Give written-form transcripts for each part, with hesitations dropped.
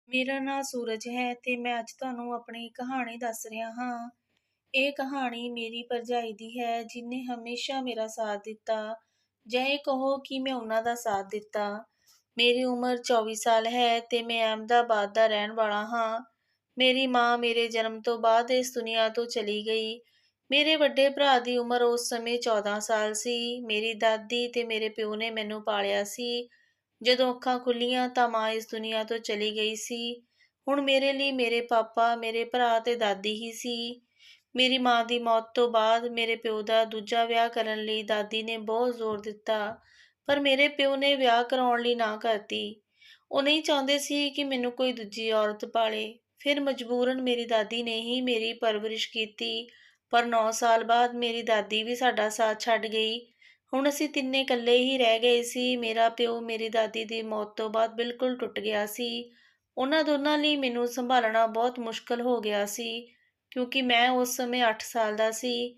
ਮੇਰਾ ਨਾਂ ਸੂਰਜ ਹੈ ਤੇ ਮੈਂ ਅੱਜ ਤੁਹਾਨੂੰ ਆਪਣੀ ਕਹਾਣੀ ਦੱਸ ਰਿਹਾ ਹਾਂ। ਇਹ ਕਹਾਣੀ ਮੇਰੀ ਭਰਜਾਈ ਦੀ ਹੈ ਜਿਹਨੇ ਹਮੇਸ਼ਾ ਮੇਰਾ ਸਾਥ ਦਿੱਤਾ, ਜਾਂ ਇਹ ਕਹੋ ਕਿ ਮੈਂ ਉਹਨਾਂ ਦਾ ਸਾਥ ਦਿੱਤਾ। ਮੇਰੀ ਉਮਰ 24 ਸਾਲ ਹੈ ਤੇ ਮੈਂ ਅਹਿਮਦਾਬਾਦ ਦਾ ਰਹਿਣ ਵਾਲਾ ਹਾਂ। ਮੇਰੀ ਮਾਂ ਮੇਰੇ ਜਨਮ ਤੋਂ ਬਾਅਦ ਇਸ ਦੁਨੀਆ ਤੋਂ ਚਲੀ ਗਈ। ਮੇਰੇ ਵੱਡੇ ਭਰਾ ਦੀ ਉਮਰ ਉਸ ਸਮੇਂ 14 ਸਾਲ ਸੀ। ਮੇਰੀ ਦਾਦੀ ਤੇ ਮੇਰੇ ਪਿਓ ਨੇ ਮੈਨੂੰ ਪਾਲਿਆ ਸੀ। ਜਦੋਂ ਅੱਖਾਂ ਖੁੱਲੀਆਂ ਤਾਂ ਮਾਂ ਇਸ ਦੁਨੀਆ ਤੋਂ ਚਲੀ ਗਈ ਸੀ। ਹੁਣ ਮੇਰੇ ਲਈ ਮੇਰੇ ਪਾਪਾ, ਮੇਰੇ ਭਰਾ ਤੇ ਦਾਦੀ ਹੀ ਸੀ। ਮੇਰੀ ਮਾਂ ਦੀ ਮੌਤ ਤੋਂ ਬਾਅਦ ਮੇਰੇ ਪਿਓ ਦਾ ਦੂਜਾ ਵਿਆਹ ਕਰਨ ਲਈ ਦਾਦੀ ਨੇ ਬਹੁਤ ਜ਼ੋਰ ਦਿੱਤਾ, ਪਰ ਮੇਰੇ ਪਿਓ ਨੇ ਵਿਆਹ ਕਰਾਉਣ ਲਈ ਨਾ ਕਰਤੀ। ਉਹ ਨਹੀਂ ਚਾਹੁੰਦੇ ਸੀ ਕਿ ਮੈਨੂੰ ਕੋਈ ਦੂਜੀ ਔਰਤ ਪਾਲੇ। ਫਿਰ ਮਜਬੂਰਨ ਮੇਰੀ ਦਾਦੀ ਨੇ ਹੀ ਮੇਰੀ ਪਰਵਰਿਸ਼ ਕੀਤੀ, ਪਰ 9 ਸਾਲ ਬਾਅਦ ਮੇਰੀ ਦਾਦੀ ਵੀ ਸਾਡਾ ਸਾਥ ਛੱਡ ਗਈ। ਹੁਣ ਅਸੀਂ ਤਿੰਨੇ ਇਕੱਲੇ ਹੀ ਰਹਿ ਗਏ ਸੀ। ਮੇਰਾ ਪਿਓ ਮੇਰੀ ਦਾਦੀ ਦੀ ਮੌਤ ਤੋਂ ਬਾਅਦ ਬਿਲਕੁਲ ਟੁੱਟ ਗਿਆ ਸੀ। ਉਹਨਾਂ ਦੋਨਾਂ ਲਈ ਮੈਨੂੰ ਸੰਭਾਲਣਾ ਬਹੁਤ ਮੁਸ਼ਕਲ ਹੋ ਗਿਆ ਸੀ, ਕਿਉਂਕਿ ਮੈਂ ਉਸ ਸਮੇਂ 8 ਸਾਲ ਦਾ ਸੀ।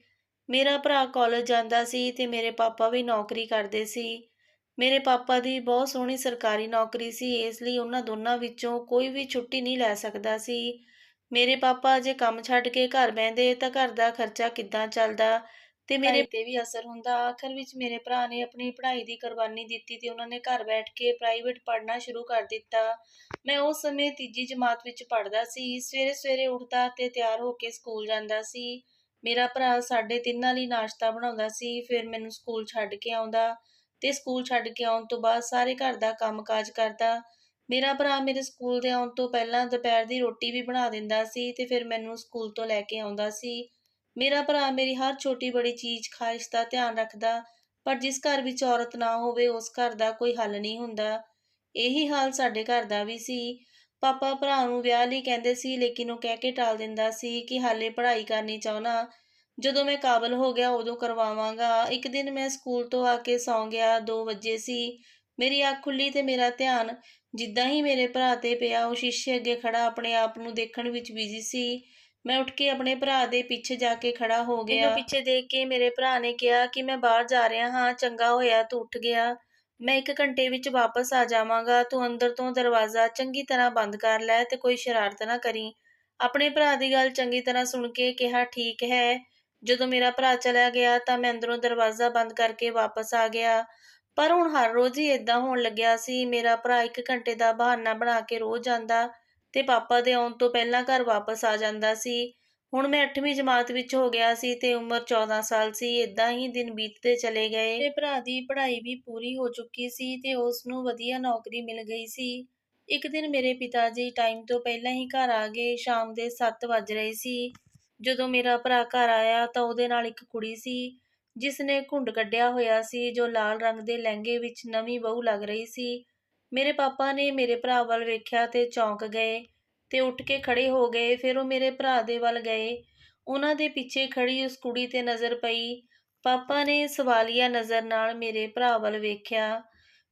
ਮੇਰਾ ਭਰਾ ਕਾਲਜ ਜਾਂਦਾ ਸੀ ਤੇ ਮੇਰੇ ਪਾਪਾ ਵੀ ਨੌਕਰੀ ਕਰਦੇ ਸੀ। ਮੇਰੇ ਪਾਪਾ ਦੀ ਬਹੁਤ ਸੋਹਣੀ ਸਰਕਾਰੀ ਨੌਕਰੀ ਸੀ, ਇਸ ਲਈ ਉਹਨਾਂ ਦੋਨਾਂ ਵਿੱਚੋਂ ਕੋਈ ਵੀ ਛੁੱਟੀ ਨਹੀਂ ਲੈ ਸਕਦਾ ਸੀ। ਮੇਰੇ ਪਾਪਾ ਜੇ ਕੰਮ ਛੱਡ ਕੇ ਘਰ ਬਹਿੰਦੇ ਤਾਂ ਘਰ ਦਾ ਖਰਚਾ ਕਿੱਦਾਂ ਚੱਲਦਾ ਤੇ ਮੇਰੇ ਤੇ ਵੀ ਅਸਰ ਹੁੰਦਾ। ਆਖਰ ਵਿੱਚ ਮੇਰੇ ਭਰਾ ਨੇ ਆਪਣੀ ਪੜ੍ਹਾਈ ਦੀ ਕੁਰਬਾਨੀ ਦਿੱਤੀ ਤੇ ਉਹਨਾਂ ਨੇ ਘਰ ਬੈਠ ਕੇ ਪ੍ਰਾਈਵੇਟ ਪੜ੍ਹਨਾ ਸ਼ੁਰੂ ਕਰ ਦਿੱਤਾ। ਮੈਂ ਉਸ ਸਮੇਂ ਤੀਜੀ ਜਮਾਤ ਵਿੱਚ ਪੜ੍ਹਦਾ ਸੀ। ਸਵੇਰੇ-ਸਵੇਰੇ ਉੱਠਦਾ ਤੇ ਤਿਆਰ ਹੋ ਕੇ ਸਕੂਲ ਜਾਂਦਾ ਸੀ। ਮੇਰਾ ਭਰਾ ਸਾਡੇ ਤਿੰਨਾਂ ਲਈ ਨਾਸ਼ਤਾ ਬਣਾਉਂਦਾ ਸੀ, ਫਿਰ ਮੈਨੂੰ ਸਕੂਲ ਛੱਡ ਕੇ ਆਉਂਦਾ ਤੇ ਸਕੂਲ ਛੱਡ ਕੇ ਆਉਣ ਤੋਂ ਬਾਅਦ ਸਾਰੇ ਘਰ ਦਾ ਕੰਮ-ਕਾਜ ਕਰਦਾ। ਮੇਰਾ ਭਰਾ ਮੇਰੇ ਸਕੂਲ ਦੇ ਆਉਣ ਤੋਂ ਪਹਿਲਾਂ ਦੁਪਹਿਰ ਦੀ ਰੋਟੀ ਵੀ ਬਣਾ ਦਿੰਦਾ ਸੀ ਤੇ ਫਿਰ ਮੈਨੂੰ ਸਕੂਲ ਤੋਂ ਲੈ ਕੇ ਆਉਂਦਾ ਸੀ। ਮੇਰਾ ਭਰਾ ਮੇਰੀ ਹਰ ਛੋਟੀ-ਬੜੀ ਚੀਜ਼, ਖ਼ਾਹਿਸ਼ ਦਾ ਧਿਆਨ ਰੱਖਦਾ, ਪਰ ਜਿਸ ਘਰ ਵਿੱਚ ਔਰਤ ਨਾ ਹੋਵੇ ਉਸ ਘਰ ਦਾ ਕੋਈ ਹੱਲ ਨਹੀਂ ਹੁੰਦਾ। ਇਹੀ ਹਾਲ ਸਾਡੇ ਘਰ ਦਾ ਵੀ ਸੀ। ਪਾਪਾ ਭਰਾ ਨੂੰ ਵਿਆਹ ਲਈ ਕਹਿੰਦੇ ਸੀ, ਲੇਕਿਨ ਉਹ ਕਹਿ ਕੇ ਟਾਲ ਦਿੰਦਾ ਸੀ ਕਿ ਹਾਲੇ ਪੜ੍ਹਾਈ ਕਰਨੀ ਚਾਹੁੰਦਾ, ਜਦੋਂ ਮੈਂ ਕਾਬਲ ਹੋ ਗਿਆ ਉਦੋਂ ਕਰਵਾਵਾਂਗਾ। ਇੱਕ ਦਿਨ ਮੈਂ ਸਕੂਲ ਤੋਂ ਆ ਕੇ ਸੌਂ ਗਿਆ। 2 ਵਜੇ ਸੀ। ਮੇਰੀ ਅੱਖ ਖੁੱਲੀ ਤੇ ਮੇਰਾ ਧਿਆਨ ਜਿੱਦਾਂ ਹੀ ਮੇਰੇ ਭਰਾ ਤੇ ਪਿਆ, ਉਹ ਸ਼ੀਸ਼ੇ ਅੱਗੇ ਖੜਾ ਆਪਣੇ ਆਪ ਨੂੰ ਦੇਖਣ ਵਿੱਚ ਬਿਜ਼ੀ ਸੀ। ਮੈਂ ਉੱਠ ਕੇ ਆਪਣੇ ਭਰਾ ਦੇ ਪਿੱਛੇ ਜਾ ਕੇ ਖੜਾ ਹੋ ਗਿਆ। ਮੈਨੂੰ ਪਿੱਛੇ ਦੇਖ ਕੇ ਮੇਰੇ ਭਰਾ ਨੇ ਕਿਹਾ ਕਿ ਮੈਂ ਬਾਹਰ ਜਾ ਰਿਹਾ ਹਾਂ, ਚੰਗਾ ਹੋਇਆ ਤੂੰ ਉੱਠ ਗਿਆ। ਮੈਂ 1 ਘੰਟੇ ਵਿੱਚ ਵਾਪਸ ਆ ਜਾਵਾਂਗਾ। ਤੂੰ ਅੰਦਰ ਤੋਂ ਦਰਵਾਜ਼ਾ ਚੰਗੀ ਤਰ੍ਹਾਂ ਬੰਦ ਕਰ ਲੈ ਤੇ ਕੋਈ ਸ਼ਰਾਰਤ ਨਾ ਕਰੀਂ। ਆਪਣੇ ਭਰਾ ਦੀ ਗੱਲ ਚੰਗੀ ਤਰ੍ਹਾਂ ਸੁਣ ਕੇ ਕਿਹਾ, ਠੀਕ ਹੈ। ਜਦੋਂ ਮੇਰਾ ਭਰਾ ਚਲਾ ਗਿਆ ਤਾਂ ਮੈਂ ਅੰਦਰੋਂ ਦਰਵਾਜ਼ਾ ਬੰਦ ਕਰਕੇ ਵਾਪਸ ਆ ਗਿਆ। ਪਰ ਹੁਣ ਹਰ ਰੋਜ਼ ਹੀ ਏਦਾਂ ਹੋਣ ਲੱਗਿਆ ਸੀ। ਮੇਰਾ ਭਰਾ 1 ਘੰਟੇ ਦਾ ਬਹਾਨਾ ਬਣਾ ਕੇ ਰੋਜ਼ ਜਾਂਦਾ ਤੇ ਪਾਪਾ ਦੇ ਆਉਣ ਤੋਂ ਪਹਿਲਾਂ ਘਰ ਵਾਪਸ ਆ ਜਾਂਦਾ ਸੀ। ਹੁਣ ਮੈਂ 8ਵੀਂ ਜਮਾਤ ਵਿੱਚ ਹੋ ਗਿਆ ਸੀ ਤੇ ਉਮਰ 14 ਸਾਲ ਸੀ। ਏਦਾਂ ਹੀ ਦਿਨ ਬੀਤਦੇ ਚਲੇ ਗਏ। ਮੇਰੇ ਭਰਾ ਦੀ ਪੜ੍ਹਾਈ ਵੀ ਪੂਰੀ ਹੋ ਚੁੱਕੀ ਸੀ ਤੇ ਉਸ ਨੂੰ ਵਧੀਆ ਨੌਕਰੀ ਮਿਲ ਗਈ ਸੀ। ਇੱਕ ਦਿਨ ਮੇਰੇ ਪਿਤਾ ਜੀ ਟਾਈਮ ਤੋਂ ਪਹਿਲਾਂ ਹੀ ਘਰ ਆ ਗਏ। ਸ਼ਾਮ ਦੇ 7 ਵੱਜ ਰਹੇ ਸੀ। ਜਦੋਂ ਮੇਰਾ ਭਰਾ ਘਰ ਆਇਆ ਤਾਂ ਉਹਦੇ ਨਾਲ ਇੱਕ ਕੁੜੀ ਸੀ, ਜਿਸ ਨੇ ਘੁੰਡ ਕੱਢਿਆ ਹੋਇਆ ਸੀ, ਜੋ ਲਾਲ ਰੰਗ ਦੇ ਲਹਿੰਗੇ ਵਿੱਚ ਨਵੀਂ ਬਹੂ ਲੱਗ ਰਹੀ ਸੀ। ਮੇਰੇ ਪਾਪਾ ਨੇ ਮੇਰੇ ਭਰਾ ਵੱਲ ਵੇਖਿਆ ਤੇ ਚੌਂਕ ਗਏ ਤੇ ਉੱਠ ਕੇ ਖੜੇ ਹੋ ਗਏ। ਫਿਰ ਉਹ ਮੇਰੇ ਭਰਾ ਦੇ ਵੱਲ ਗਏ। ਉਹਨਾਂ ਦੇ ਪਿੱਛੇ ਖੜੀ ਉਸ ਕੁੜੀ ਤੇ ਨਜ਼ਰ ਪਈ। ਪਾਪਾ ਨੇ ਸਵਾਲੀਆ ਨਜ਼ਰ ਨਾਲ ਮੇਰੇ ਭਰਾ ਵੱਲ ਵੇਖਿਆ।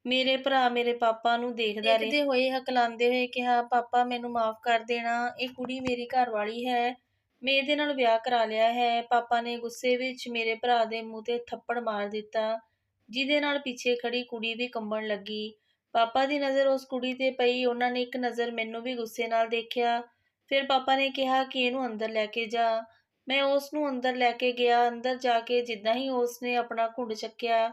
ਮੇਰੇ ਭਰਾ ਮੇਰੇ ਪਾਪਾ ਨੂੰ ਦੇਖਦੇ ਹੋਏ ਹਕਲਾਉਂਦੇ ਹੋਏ ਕਿਹਾ, ਪਾਪਾ ਮੈਨੂੰ ਮਾਫ਼ ਕਰ ਦੇਣਾ, ਇਹ ਕੁੜੀ ਮੇਰੀ ਘਰਵਾਲੀ ਹੈ। ਮੈਂ ਇਹਦੇ ਨਾਲ ਵਿਆਹ ਕਰਾ ਲਿਆ ਹੈ। ਪਾਪਾ ਨੇ ਗੁੱਸੇ ਵਿੱਚ ਮੇਰੇ ਭਰਾ ਦੇ ਮੂੰਹ ਤੇ ਥੱਪੜ ਮਾਰ ਦਿੱਤਾ, ਜਿਹਦੇ ਨਾਲ ਪਿੱਛੇ ਖੜੀ ਕੁੜੀ ਵੀ ਕੰਬਣ ਲੱਗੀ। ਪਾਪਾ ਦੀ ਨਜ਼ਰ ਉਸ ਕੁੜੀ ਤੇ ਪਈ। ਉਹਨਾਂ ਨੇ ਇੱਕ ਨਜ਼ਰ ਮੈਨੂੰ ਵੀ ਗੁੱਸੇ ਨਾਲ ਦੇਖਿਆ। ਫਿਰ ਪਾਪਾ ਨੇ ਕਿਹਾ ਕਿ ਇਹਨੂੰ ਅੰਦਰ ਲੈ ਕੇ ਜਾ। ਮੈਂ ਉਸ ਨੂੰ ਅੰਦਰ ਲੈ ਕੇ ਗਿਆ। ਅੰਦਰ ਜਾ ਕੇ ਜਿੱਦਾਂ ਹੀ ਉਸ ਨੇ ਆਪਣਾ ਘੁੰਡ ਚੱਕਿਆ,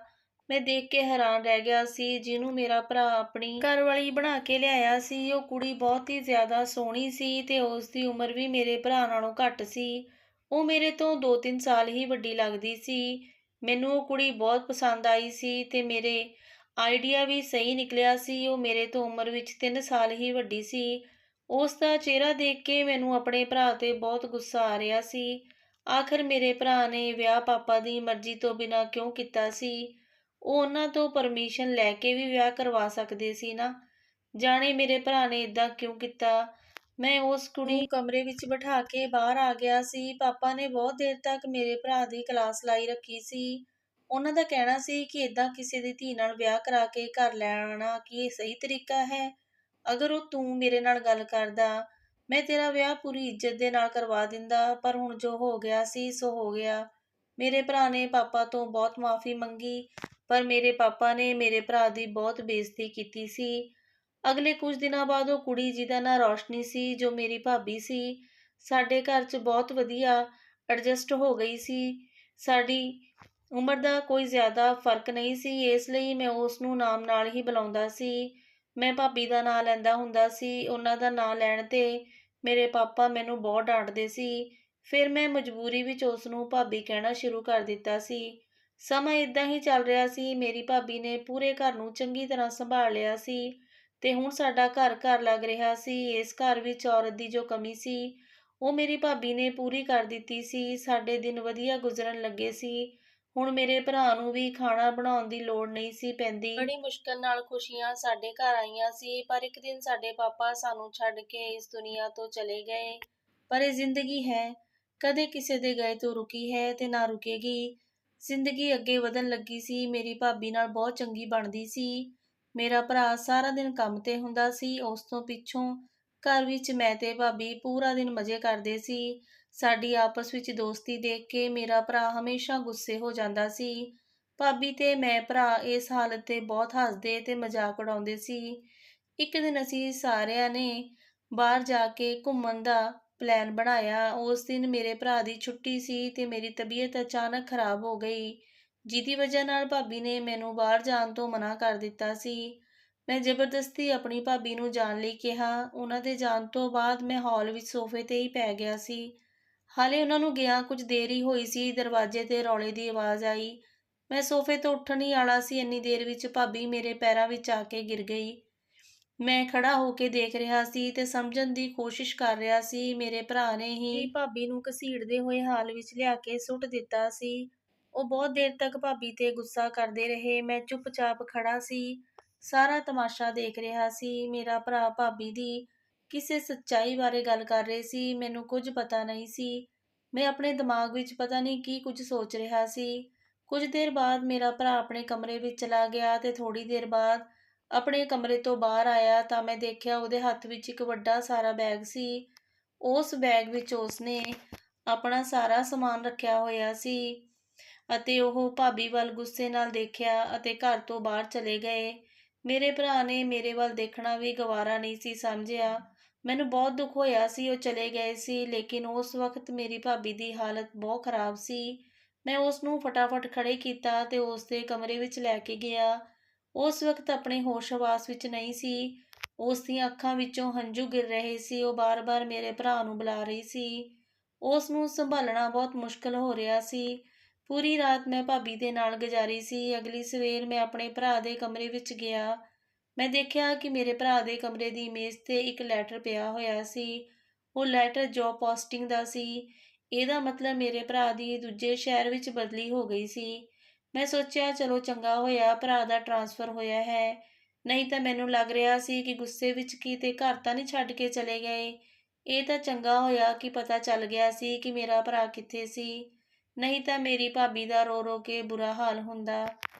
ਮੈਂ ਦੇਖ ਕੇ ਹੈਰਾਨ ਰਹਿ ਗਿਆ ਸੀ, ਜਿਹਨੂੰ ਮੇਰਾ ਭਰਾ ਆਪਣੀ ਘਰਵਾਲੀ ਬਣਾ ਕੇ ਲਿਆਇਆ ਸੀ। ਉਹ ਕੁੜੀ ਬਹੁਤ ਹੀ ਜ਼ਿਆਦਾ ਸੋਹਣੀ ਸੀ ਤੇ ਉਸ ਦੀ ਉਮਰ ਵੀ ਮੇਰੇ ਭਰਾ ਨਾਲੋਂ ਘੱਟ ਸੀ। ਉਹ ਮੇਰੇ ਤੋਂ 2-3 ਸਾਲ ਹੀ ਵੱਡੀ ਲੱਗਦੀ ਸੀ। ਮੈਨੂੰ ਉਹ ਕੁੜੀ ਬਹੁਤ ਪਸੰਦ ਆਈ ਸੀ ਤੇ ਮੇਰੇ ਆਈਡੀਆ ਵੀ ਸਹੀ ਨਿਕਲਿਆ ਸੀ। ਉਹ ਮੇਰੇ ਤੋਂ ਉਮਰ ਵਿੱਚ 3 ਸਾਲ ਹੀ ਵੱਡੀ ਸੀ। ਉਸ ਦਾ ਚਿਹਰਾ ਦੇਖ ਕੇ ਮੈਨੂੰ ਆਪਣੇ ਭਰਾ ਤੇ ਬਹੁਤ ਗੁੱਸਾ ਆ ਰਿਹਾ ਸੀ। ਆਖਰ ਮੇਰੇ ਭਰਾ ਨੇ ਵਿਆਹ ਪਾਪਾ ਦੀ ਮਰਜ਼ੀ ਤੋਂ ਬਿਨਾਂ ਕਿਉਂ ਕੀਤਾ ਸੀ? ਉਹ ਉਹਨਾਂ ਤੋਂ ਪਰਮਿਸ਼ਨ ਲੈ ਕੇ ਵੀ ਵਿਆਹ ਕਰਵਾ ਸਕਦੇ ਸੀ ਨਾ। ਜਾਣੇ ਮੇਰੇ ਭਰਾ ਨੇ ਏਦਾਂ ਕਿਉਂ ਕੀਤਾ। ਮੈਂ ਉਸ ਕੁੜੀ ਨੂੰ ਕਮਰੇ ਵਿੱਚ ਬਿਠਾ ਕੇ ਬਾਹਰ ਆ ਗਿਆ ਸੀ। ਪਾਪਾ ਨੇ ਬਹੁਤ ਦੇਰ ਤੱਕ ਮੇਰੇ ਭਰਾ ਦੀ ਕਲਾਸ ਲਾਈ ਰੱਖੀ ਸੀ। ਉਹਨਾਂ ਦਾ ਕਹਿਣਾ ਸੀ ਕਿ ਏਦਾਂ ਕਿਸੇ ਦੀ ਧੀ ਨਾਲ ਵਿਆਹ ਕਰਾ ਕੇ ਘਰ ਲੈ ਆਉਣਾ ਕੀ ਇਹ ਸਹੀ ਤਰੀਕਾ ਹੈ? ਅਗਰ ਉਹ ਤੂੰ ਮੇਰੇ ਨਾਲ ਗੱਲ ਕਰਦਾ, ਮੈਂ ਤੇਰਾ ਵਿਆਹ ਪੂਰੀ ਇੱਜ਼ਤ ਦੇ ਨਾਲ ਕਰਵਾ ਦਿੰਦਾ, ਪਰ ਹੁਣ ਜੋ ਹੋ ਗਿਆ ਸੀ ਸੋ ਹੋ ਗਿਆ। ਮੇਰੇ ਭਰਾ ਨੇ ਪਾਪਾ ਤੋਂ ਬਹੁਤ ਮਾਫ਼ੀ ਮੰਗੀ, ਪਰ ਮੇਰੇ ਪਾਪਾ ਨੇ ਮੇਰੇ ਭਰਾ ਦੀ ਬਹੁਤ ਬੇਇੱਜ਼ਤੀ ਕੀਤੀ ਸੀ। ਅਗਲੇ ਕੁਝ ਦਿਨਾਂ ਬਾਅਦ ਉਹ ਕੁੜੀ ਜਿਹਦਾ ਨਾਂ ਰੌਸ਼ਨੀ ਸੀ, ਜੋ ਮੇਰੀ ਭਾਬੀ ਸੀ, ਸਾਡੇ ਘਰ 'ਚ ਬਹੁਤ ਵਧੀਆ ਐਡਜਸਟ ਹੋ ਗਈ ਸੀ। ਸਾਡੀ ਉਮਰ ਦਾ ਕੋਈ ਜ਼ਿਆਦਾ ਫ਼ਰਕ ਨਹੀਂ ਸੀ, ਇਸ ਲਈ ਮੈਂ ਉਸ ਨੂੰ ਨਾਮ ਨਾਲ ਹੀ ਬੁਲਾਉਂਦਾ ਸੀ। ਮੈਂ ਭਾਬੀ ਦਾ ਨਾਂ ਲੈਂਦਾ ਹੁੰਦਾ ਸੀ। ਉਹਨਾਂ ਦਾ ਨਾਂ ਲੈਣ 'ਤੇ ਮੇਰੇ ਪਾਪਾ ਮੈਨੂੰ ਬਹੁਤ ਡਾਂਟਦੇ ਸੀ। ਫਿਰ ਮੈਂ ਮਜਬੂਰੀ ਵਿੱਚ ਉਸ ਨੂੰ ਭਾਬੀ ਕਹਿਣਾ ਸ਼ੁਰੂ ਕਰ ਦਿੱਤਾ ਸੀ। ਸਮਾਂ ਏਦਾਂ ਹੀ ਚੱਲ ਰਿਹਾ ਸੀ। ਮੇਰੀ ਭਾਬੀ ਨੇ ਪੂਰੇ ਘਰ ਨੂੰ ਚੰਗੀ ਤਰ੍ਹਾਂ ਸੰਭਾਲ ਲਿਆ ਸੀ ਤੇ ਹੁਣ ਸਾਡਾ ਘਰ-ਘਰ ਲੱਗ ਰਿਹਾ ਸੀ। ਇਸ ਘਰ ਵਿੱਚ ਔਰਤ ਦੀ ਜੋ ਕਮੀ ਸੀ, ਉਹ ਮੇਰੀ ਭਾਬੀ ਨੇ ਪੂਰੀ ਕਰ ਦਿੱਤੀ ਸੀ। ਸਾਡੇ ਦਿਨ ਵਧੀਆ ਗੁਜ਼ਰਨ ਲੱਗੇ ਸੀ। ਹੁਣ ਮੇਰੇ ਭਰਾ ਨੂੰ ਵੀ ਖਾਣਾ ਬਣਾਉਣ ਦੀ ਲੋੜ ਨਹੀਂ ਸੀ ਪੈਂਦੀ। ਬੜੀ ਮੁਸ਼ਕਲ ਨਾਲ ਖੁਸ਼ੀਆਂ ਸਾਡੇ ਘਰ ਆਈਆਂ ਸੀ, ਪਰ ਇੱਕ ਦਿਨ ਸਾਡੇ ਪਾਪਾ ਸਾਨੂੰ ਛੱਡ ਕੇ ਇਸ ਦੁਨੀਆ ਤੋਂ ਚਲੇ ਗਏ। ਪਰ ਇਹ ਜ਼ਿੰਦਗੀ ਹੈ, ਕਦੇ ਕਿਸੇ ਦੇ ਗਏ ਤੋਂ ਰੁਕੀ ਹੈ ਤੇ ਨਾ ਰੁਕੇਗੀ। ਜ਼ਿੰਦਗੀ ਅੱਗੇ ਵਧਣ ਲੱਗੀ ਸੀ। ਮੇਰੀ ਭਾਬੀ ਨਾਲ ਬਹੁਤ ਚੰਗੀ ਬਣਦੀ ਸੀ। ਮੇਰਾ ਭਰਾ ਸਾਰਾ ਦਿਨ ਕੰਮ ਤੇ ਹੁੰਦਾ ਸੀ। ਉਸ ਤੋਂ ਪਿੱਛੋਂ ਘਰ ਵਿੱਚ ਮੈਂ ਤੇ ਭਾਬੀ ਪੂਰਾ ਦਿਨ ਮਜ਼ੇ ਕਰਦੇ ਸੀ। ਸਾਡੀ ਆਪਸ ਵਿੱਚ ਦੋਸਤੀ ਦੇਖ ਕੇ ਮੇਰਾ ਭਰਾ ਹਮੇਸ਼ਾ ਗੁੱਸੇ ਹੋ ਜਾਂਦਾ ਸੀ। ਭਾਬੀ ਤੇ ਮੈਂ ਭਰਾ ਇਸ ਹਾਲਤ 'ਤੇ ਬਹੁਤ ਹੱਸਦੇ ਤੇ ਮਜ਼ਾਕ ਉਡਾਉਂਦੇ ਸੀ। ਇੱਕ ਦਿਨ ਅਸੀਂ ਸਾਰਿਆਂ ਨੇ ਬਾਹਰ ਜਾ ਕੇ ਘੁੰਮਣ ਦਾ ਪਲਾਨ ਬਣਾਇਆ। ਉਸ ਦਿਨ ਮੇਰੇ ਭਰਾ ਦੀ ਛੁੱਟੀ ਸੀ ਤੇ ਮੇਰੀ ਤਬੀਅਤ ਅਚਾਨਕ ਖਰਾਬ ਹੋ ਗਈ, ਜਿਹਦੀ ਵਜ੍ਹਾ ਨਾਲ ਭਾਬੀ ਨੇ ਮੈਨੂੰ ਬਾਹਰ ਜਾਣ ਤੋਂ ਮਨਾ ਕਰ ਦਿੱਤਾ ਸੀ। ਮੈਂ ਜ਼ਬਰਦਸਤੀ ਆਪਣੀ ਭਾਬੀ ਨੂੰ ਜਾਣ ਲਈ ਕਿਹਾ। ਉਹਨਾਂ ਦੇ ਜਾਣ ਤੋਂ ਬਾਅਦ ਮੈਂ ਹਾਲ ਵਿੱਚ ਸੋਫੇ 'ਤੇ ਹੀ ਪੈ ਗਿਆ ਸੀ। ਹਾਲੇ ਉਹਨਾਂ ਨੂੰ ਗਿਆ ਕੁਝ ਦੇਰ ਹੀ ਹੋਈ ਸੀ, ਦਰਵਾਜ਼ੇ 'ਤੇ ਰੌਲੇ ਦੀ ਆਵਾਜ਼ ਆਈ। ਮੈਂ ਸੋਫੇ ਤੋਂ ਉੱਠਣ ਹੀ ਵਾਲਾ ਸੀ, ਇੰਨੀ ਦੇਰ ਵਿੱਚ ਭਾਬੀ ਮੇਰੇ ਪੈਰਾਂ ਵਿੱਚ ਆ ਕੇ ਗਿਰ ਗਈ। ਮੈਂ ਖੜਾ ਹੋ ਕੇ ਦੇਖ ਰਿਹਾ ਸੀ ਤੇ ਸਮਝਣ ਦੀ ਕੋਸ਼ਿਸ਼ ਕਰ ਰਿਹਾ ਸੀ। ਮੇਰੇ ਭਰਾ ਨੇ ਹੀ ਭਾਬੀ ਨੂੰ ਘਸੀੜਦੇ ਹੋਏ ਹਾਲ ਵਿੱਚ ਲਿਆ ਕੇ ਸੁੱਟ ਦਿੱਤਾ ਸੀ। ਉਹ ਬਹੁਤ ਦੇਰ ਤੱਕ ਭਾਬੀ ਤੇ ਗੁੱਸਾ ਕਰਦੇ ਰਹੇ। ਮੈਂ ਚੁੱਪਚਾਪ ਖੜਾ ਸੀ, ਸਾਰਾ ਤਮਾਸ਼ਾ ਦੇਖ ਰਿਹਾ ਸੀ। ਮੇਰਾ ਭਰਾ ਭਾਬੀ ਦੀ ਕਿਸੇ ਸੱਚਾਈ ਬਾਰੇ ਗੱਲ ਕਰ ਰਹੇ ਸੀ। ਮੈਨੂੰ ਕੁਝ ਪਤਾ ਨਹੀਂ ਸੀ। ਮੈਂ ਆਪਣੇ ਦਿਮਾਗ ਵਿੱਚ ਪਤਾ ਨਹੀਂ ਕੀ ਕੁਝ ਸੋਚ ਰਿਹਾ ਸੀ। ਕੁਝ ਦੇਰ ਬਾਅਦ ਮੇਰਾ ਭਰਾ ਆਪਣੇ ਕਮਰੇ ਵਿੱਚ ਚਲਾ ਗਿਆ ਤੇ ਥੋੜ੍ਹੀ ਦੇਰ ਬਾਅਦ ਆਪਣੇ ਕਮਰੇ ਤੋਂ ਬਾਹਰ ਆਇਆ ਤਾਂ ਮੈਂ ਦੇਖਿਆ ਉਹਦੇ ਹੱਥ ਵਿੱਚ ਇੱਕ ਵੱਡਾ ਸਾਰਾ ਬੈਗ ਸੀ। ਉਸ ਬੈਗ ਵਿੱਚ ਉਸਨੇ ਆਪਣਾ ਸਾਰਾ ਸਮਾਨ ਰੱਖਿਆ ਹੋਇਆ ਸੀ ਅਤੇ ਉਹ ਭਾਬੀ ਵੱਲ ਗੁੱਸੇ ਨਾਲ ਦੇਖਿਆ ਅਤੇ ਘਰ ਤੋਂ ਬਾਹਰ ਚਲੇ ਗਏ। ਮੇਰੇ ਭਰਾ ਨੇ ਮੇਰੇ ਵੱਲ ਦੇਖਣਾ ਵੀ ਗਵਾਰਾ ਨਹੀਂ ਸੀ ਸਮਝਿਆ। ਮੈਨੂੰ ਬਹੁਤ ਦੁੱਖ ਹੋਇਆ ਸੀ। ਉਹ ਚਲੇ ਗਏ ਸੀ, ਲੇਕਿਨ ਉਸ ਵਕਤ ਮੇਰੀ ਭਾਬੀ ਦੀ ਹਾਲਤ ਬਹੁਤ ਖਰਾਬ ਸੀ। ਮੈਂ ਉਸ ਨੂੰ ਫਟਾਫਟ ਖੜੇ ਕੀਤਾ ਤੇ ਉਸ ਦੇ ਕਮਰੇ ਵਿੱਚ ਲੈ ਕੇ ਗਿਆ। ਉਸ ਵਕਤ ਆਪਣੇ ਹੋਸ਼-ਹਵਾਸ ਵਿੱਚ ਨਹੀਂ ਸੀ। ਉਸ ਦੀਆਂ ਅੱਖਾਂ ਵਿੱਚੋਂ ਹੰਝੂ ਗਿਰ ਰਹੇ ਸੀ। ਉਹ ਬਾਰ-ਬਾਰ ਮੇਰੇ ਭਰਾ ਨੂੰ ਬੁਲਾ ਰਹੀ ਸੀ। ਉਸ ਨੂੰ ਸੰਭਾਲਣਾ ਬਹੁਤ ਮੁਸ਼ਕਲ ਹੋ ਰਿਹਾ ਸੀ। ਪੂਰੀ ਰਾਤ ਮੈਂ ਭਾਬੀ ਦੇ ਨਾਲ ਗੁਜ਼ਾਰੀ ਸੀ। ਅਗਲੀ ਸਵੇਰ ਮੈਂ ਆਪਣੇ ਭਰਾ ਦੇ ਕਮਰੇ ਵਿੱਚ ਗਿਆ। ਮੈਂ ਦੇਖਿਆ ਕਿ ਮੇਰੇ ਭਰਾ ਦੇ ਕਮਰੇ ਦੀ ਮੇਜ਼ 'ਤੇ ਇੱਕ ਲੈਟਰ ਪਿਆ ਹੋਇਆ ਸੀ। ਉਹ ਲੈਟਰ ਜੌਬ ਪੋਸਟਿੰਗ ਦਾ ਸੀ। ਇਹਦਾ ਮਤਲਬ ਮੇਰੇ ਭਰਾ ਦੀ ਦੂਜੇ ਸ਼ਹਿਰ ਵਿੱਚ ਬਦਲੀ ਹੋ ਗਈ ਸੀ। ਮੈਂ ਸੋਚਿਆ, ਚਲੋ ਚੰਗਾ ਹੋਇਆ ਭਰਾ ਦਾ ਟ੍ਰਾਂਸਫਰ ਹੋਇਆ ਹੈ, ਨਹੀਂ ਤਾਂ ਮੈਨੂੰ ਲੱਗ ਰਿਹਾ ਸੀ ਕਿ ਗੁੱਸੇ ਵਿੱਚ ਕਿਤੇ ਘਰ ਤਾਂ ਨਹੀਂ ਛੱਡ ਕੇ ਚਲੇ ਗਏ। ਇਹ ਤਾਂ ਚੰਗਾ ਹੋਇਆ ਕਿ ਪਤਾ ਚੱਲ ਗਿਆ ਸੀ ਕਿ ਮੇਰਾ ਭਰਾ ਕਿੱਥੇ ਸੀ, ਨਹੀਂ ਤਾਂ ਮੇਰੀ ਭਾਬੀ ਦਾ ਰੋ-ਰੋ ਕੇ ਬੁਰਾ ਹਾਲ ਹੁੰਦਾ।